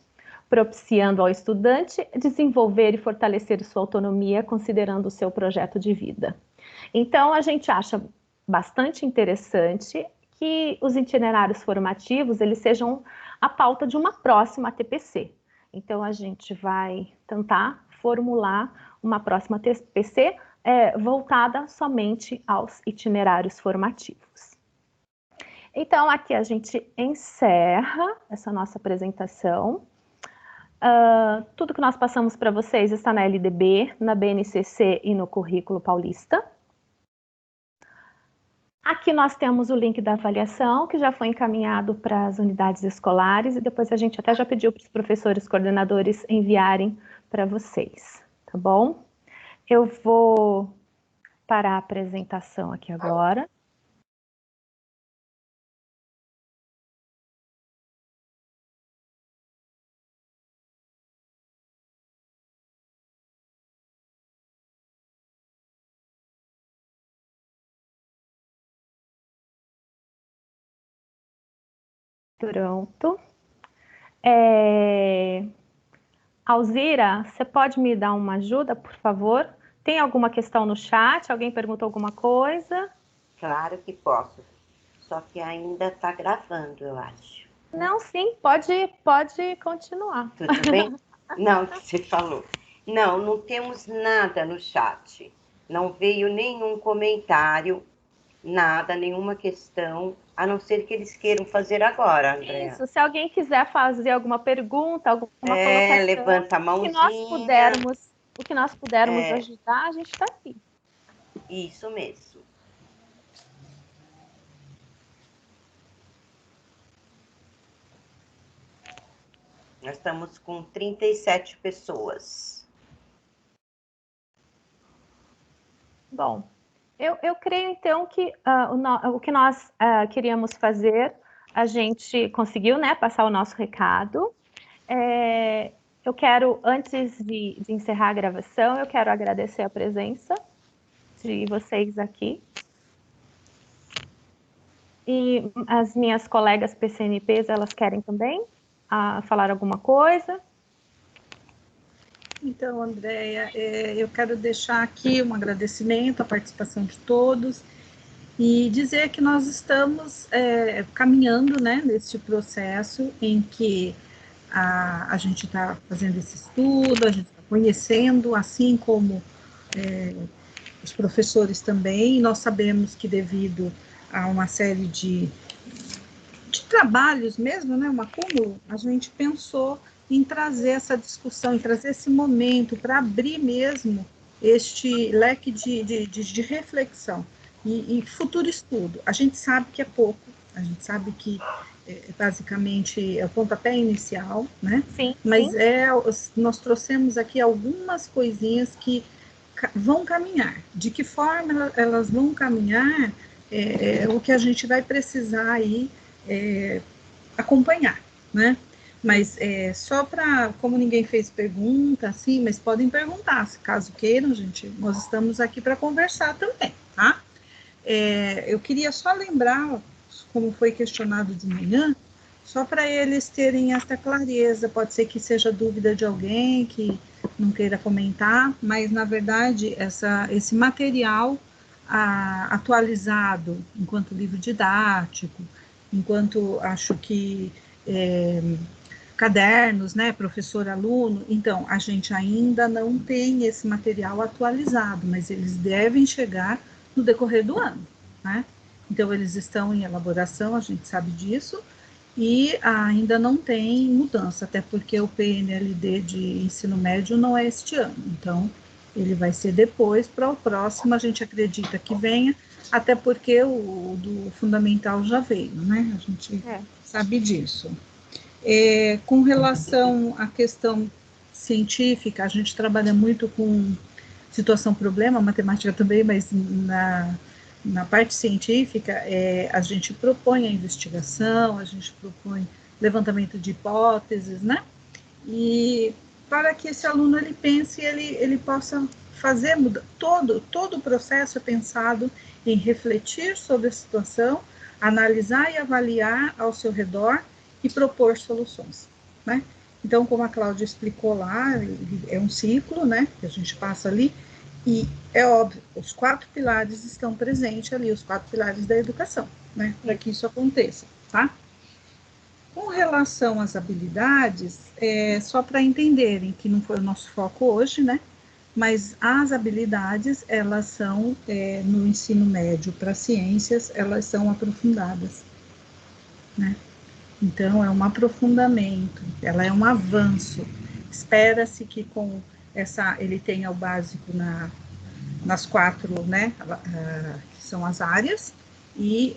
Propiciando ao estudante desenvolver e fortalecer sua autonomia, considerando o seu projeto de vida. Então, a gente acha bastante interessante que os itinerários formativos, eles sejam a pauta de uma próxima TPC. Então, a gente vai tentar formular uma próxima TPC voltada somente aos itinerários formativos. Então, aqui a gente encerra essa nossa apresentação. Tudo que nós passamos para vocês está na LDB, na BNCC e no Currículo Paulista. Aqui nós temos o link da avaliação, que já foi encaminhado para as unidades escolares, e depois a gente até já pediu para os professores coordenadores enviarem para vocês, tá bom? Eu vou parar a apresentação aqui agora. Pronto. Alzira, você pode me dar uma ajuda, por favor? Tem alguma questão no chat? Alguém perguntou alguma coisa? Claro que posso. Só que ainda está gravando, eu acho. Não, sim, pode continuar. Tudo bem? Não, que você falou. Não temos nada no chat. Não veio nenhum comentário, nada, nenhuma questão, a não ser que eles queiram fazer agora, Andréa. Isso, se alguém quiser fazer alguma pergunta, alguma colocação, levanta a mãozinha. O que nós pudermos ajudar, a gente está aqui. Isso mesmo. Nós estamos com 37 pessoas. Bom, eu creio, então, que o que nós queríamos fazer, a gente conseguiu, né, passar o nosso recado. Eu quero, antes de encerrar a gravação, eu quero agradecer a presença de vocês aqui. E as minhas colegas PCNPs, elas querem também falar alguma coisa? Então, Andréia, eu quero deixar aqui um agradecimento à participação de todos e dizer que nós estamos caminhando, né, nesse processo em que a gente está fazendo esse estudo, a gente está conhecendo, assim como os professores também. Nós sabemos que devido a uma série de trabalhos mesmo, né, um acúmulo, a gente pensou em trazer essa discussão, em trazer esse momento para abrir mesmo este leque de reflexão e futuro estudo. A gente sabe que é pouco, a gente sabe que basicamente é o pontapé inicial, né? Sim. Mas nós trouxemos aqui algumas coisinhas que vão caminhar. De que forma elas vão caminhar, o que a gente vai precisar aí acompanhar, né? Mas só para, como ninguém fez pergunta, assim, mas podem perguntar, se caso queiram, gente, nós estamos aqui para conversar também, tá? Eu queria só lembrar, como foi questionado de manhã, só para eles terem essa clareza, pode ser que seja dúvida de alguém que não queira comentar, mas, na verdade, esse material atualizado, enquanto livro didático, enquanto acho que cadernos, né, professor-aluno, então, a gente ainda não tem esse material atualizado, mas eles devem chegar no decorrer do ano, né? Então, eles estão em elaboração, a gente sabe disso, e ainda não tem mudança, até porque o PNLD de ensino médio não é este ano, então, ele vai ser depois, para o próximo, a gente acredita que venha, até porque o do fundamental já veio, né? A gente sabe disso. Com relação à questão científica, a gente trabalha muito com situação-problema, matemática também, mas na parte científica, a gente propõe a investigação, a gente propõe levantamento de hipóteses, né? E para que esse aluno ele pense, ele possa fazer, todo o processo é pensado em refletir sobre a situação, analisar e avaliar ao seu redor e propor soluções, né? Então, como a Cláudia explicou lá, é um ciclo, né, que a gente passa ali, e é óbvio, os 4 pilares estão presentes ali, os 4 pilares da educação, né, para que isso aconteça, tá? Com relação às habilidades, só para entenderem que não foi o nosso foco hoje, né, mas as habilidades, elas são, no ensino médio para ciências, elas são aprofundadas, né? Então, é um aprofundamento, ela é um avanço. Espera-se que com ele tenha o básico nas 4, né, que são as áreas, e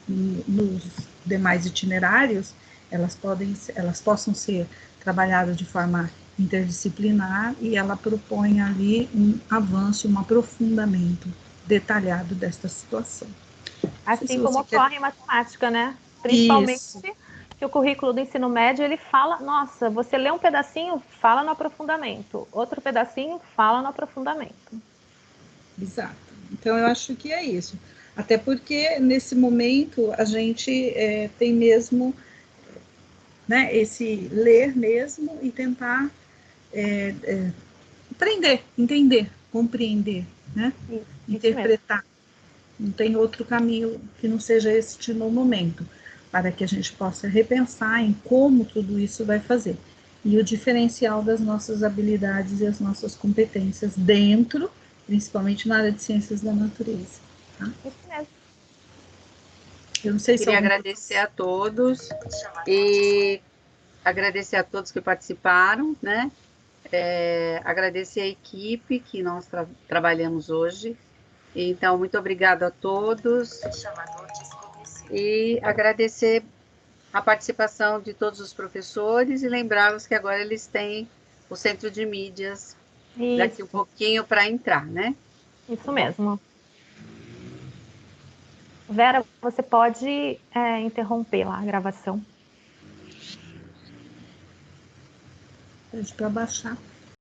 nos demais itinerários, elas possam ser trabalhadas de forma interdisciplinar, e ela propõe ali um avanço, um aprofundamento detalhado desta situação. Assim como ocorre em matemática, né? Principalmente Isso. que o currículo do ensino médio, ele fala, nossa, você lê um pedacinho, fala no aprofundamento, outro pedacinho, fala no aprofundamento. Exato. Então, eu acho que é isso. Até porque, nesse momento, a gente tem mesmo, né, esse ler mesmo e tentar aprender, entender, compreender, né? Interpretar. Não tem outro caminho que não seja este no momento, para que a gente possa repensar em como tudo isso vai fazer. E o diferencial das nossas habilidades e as nossas competências dentro, principalmente na área de ciências da natureza. Tá? Isso mesmo. Eu não sei se queria agradecer a todos e agradecer a todos que participaram, né? Agradecer a equipe que nós trabalhamos hoje. Então, muito obrigada a todos. E agradecer a participação de todos os professores e lembrá-los que agora eles têm o centro de mídias daqui um pouquinho para entrar, né? Isso mesmo. Vera, você pode interromper lá a gravação. Pede para baixar.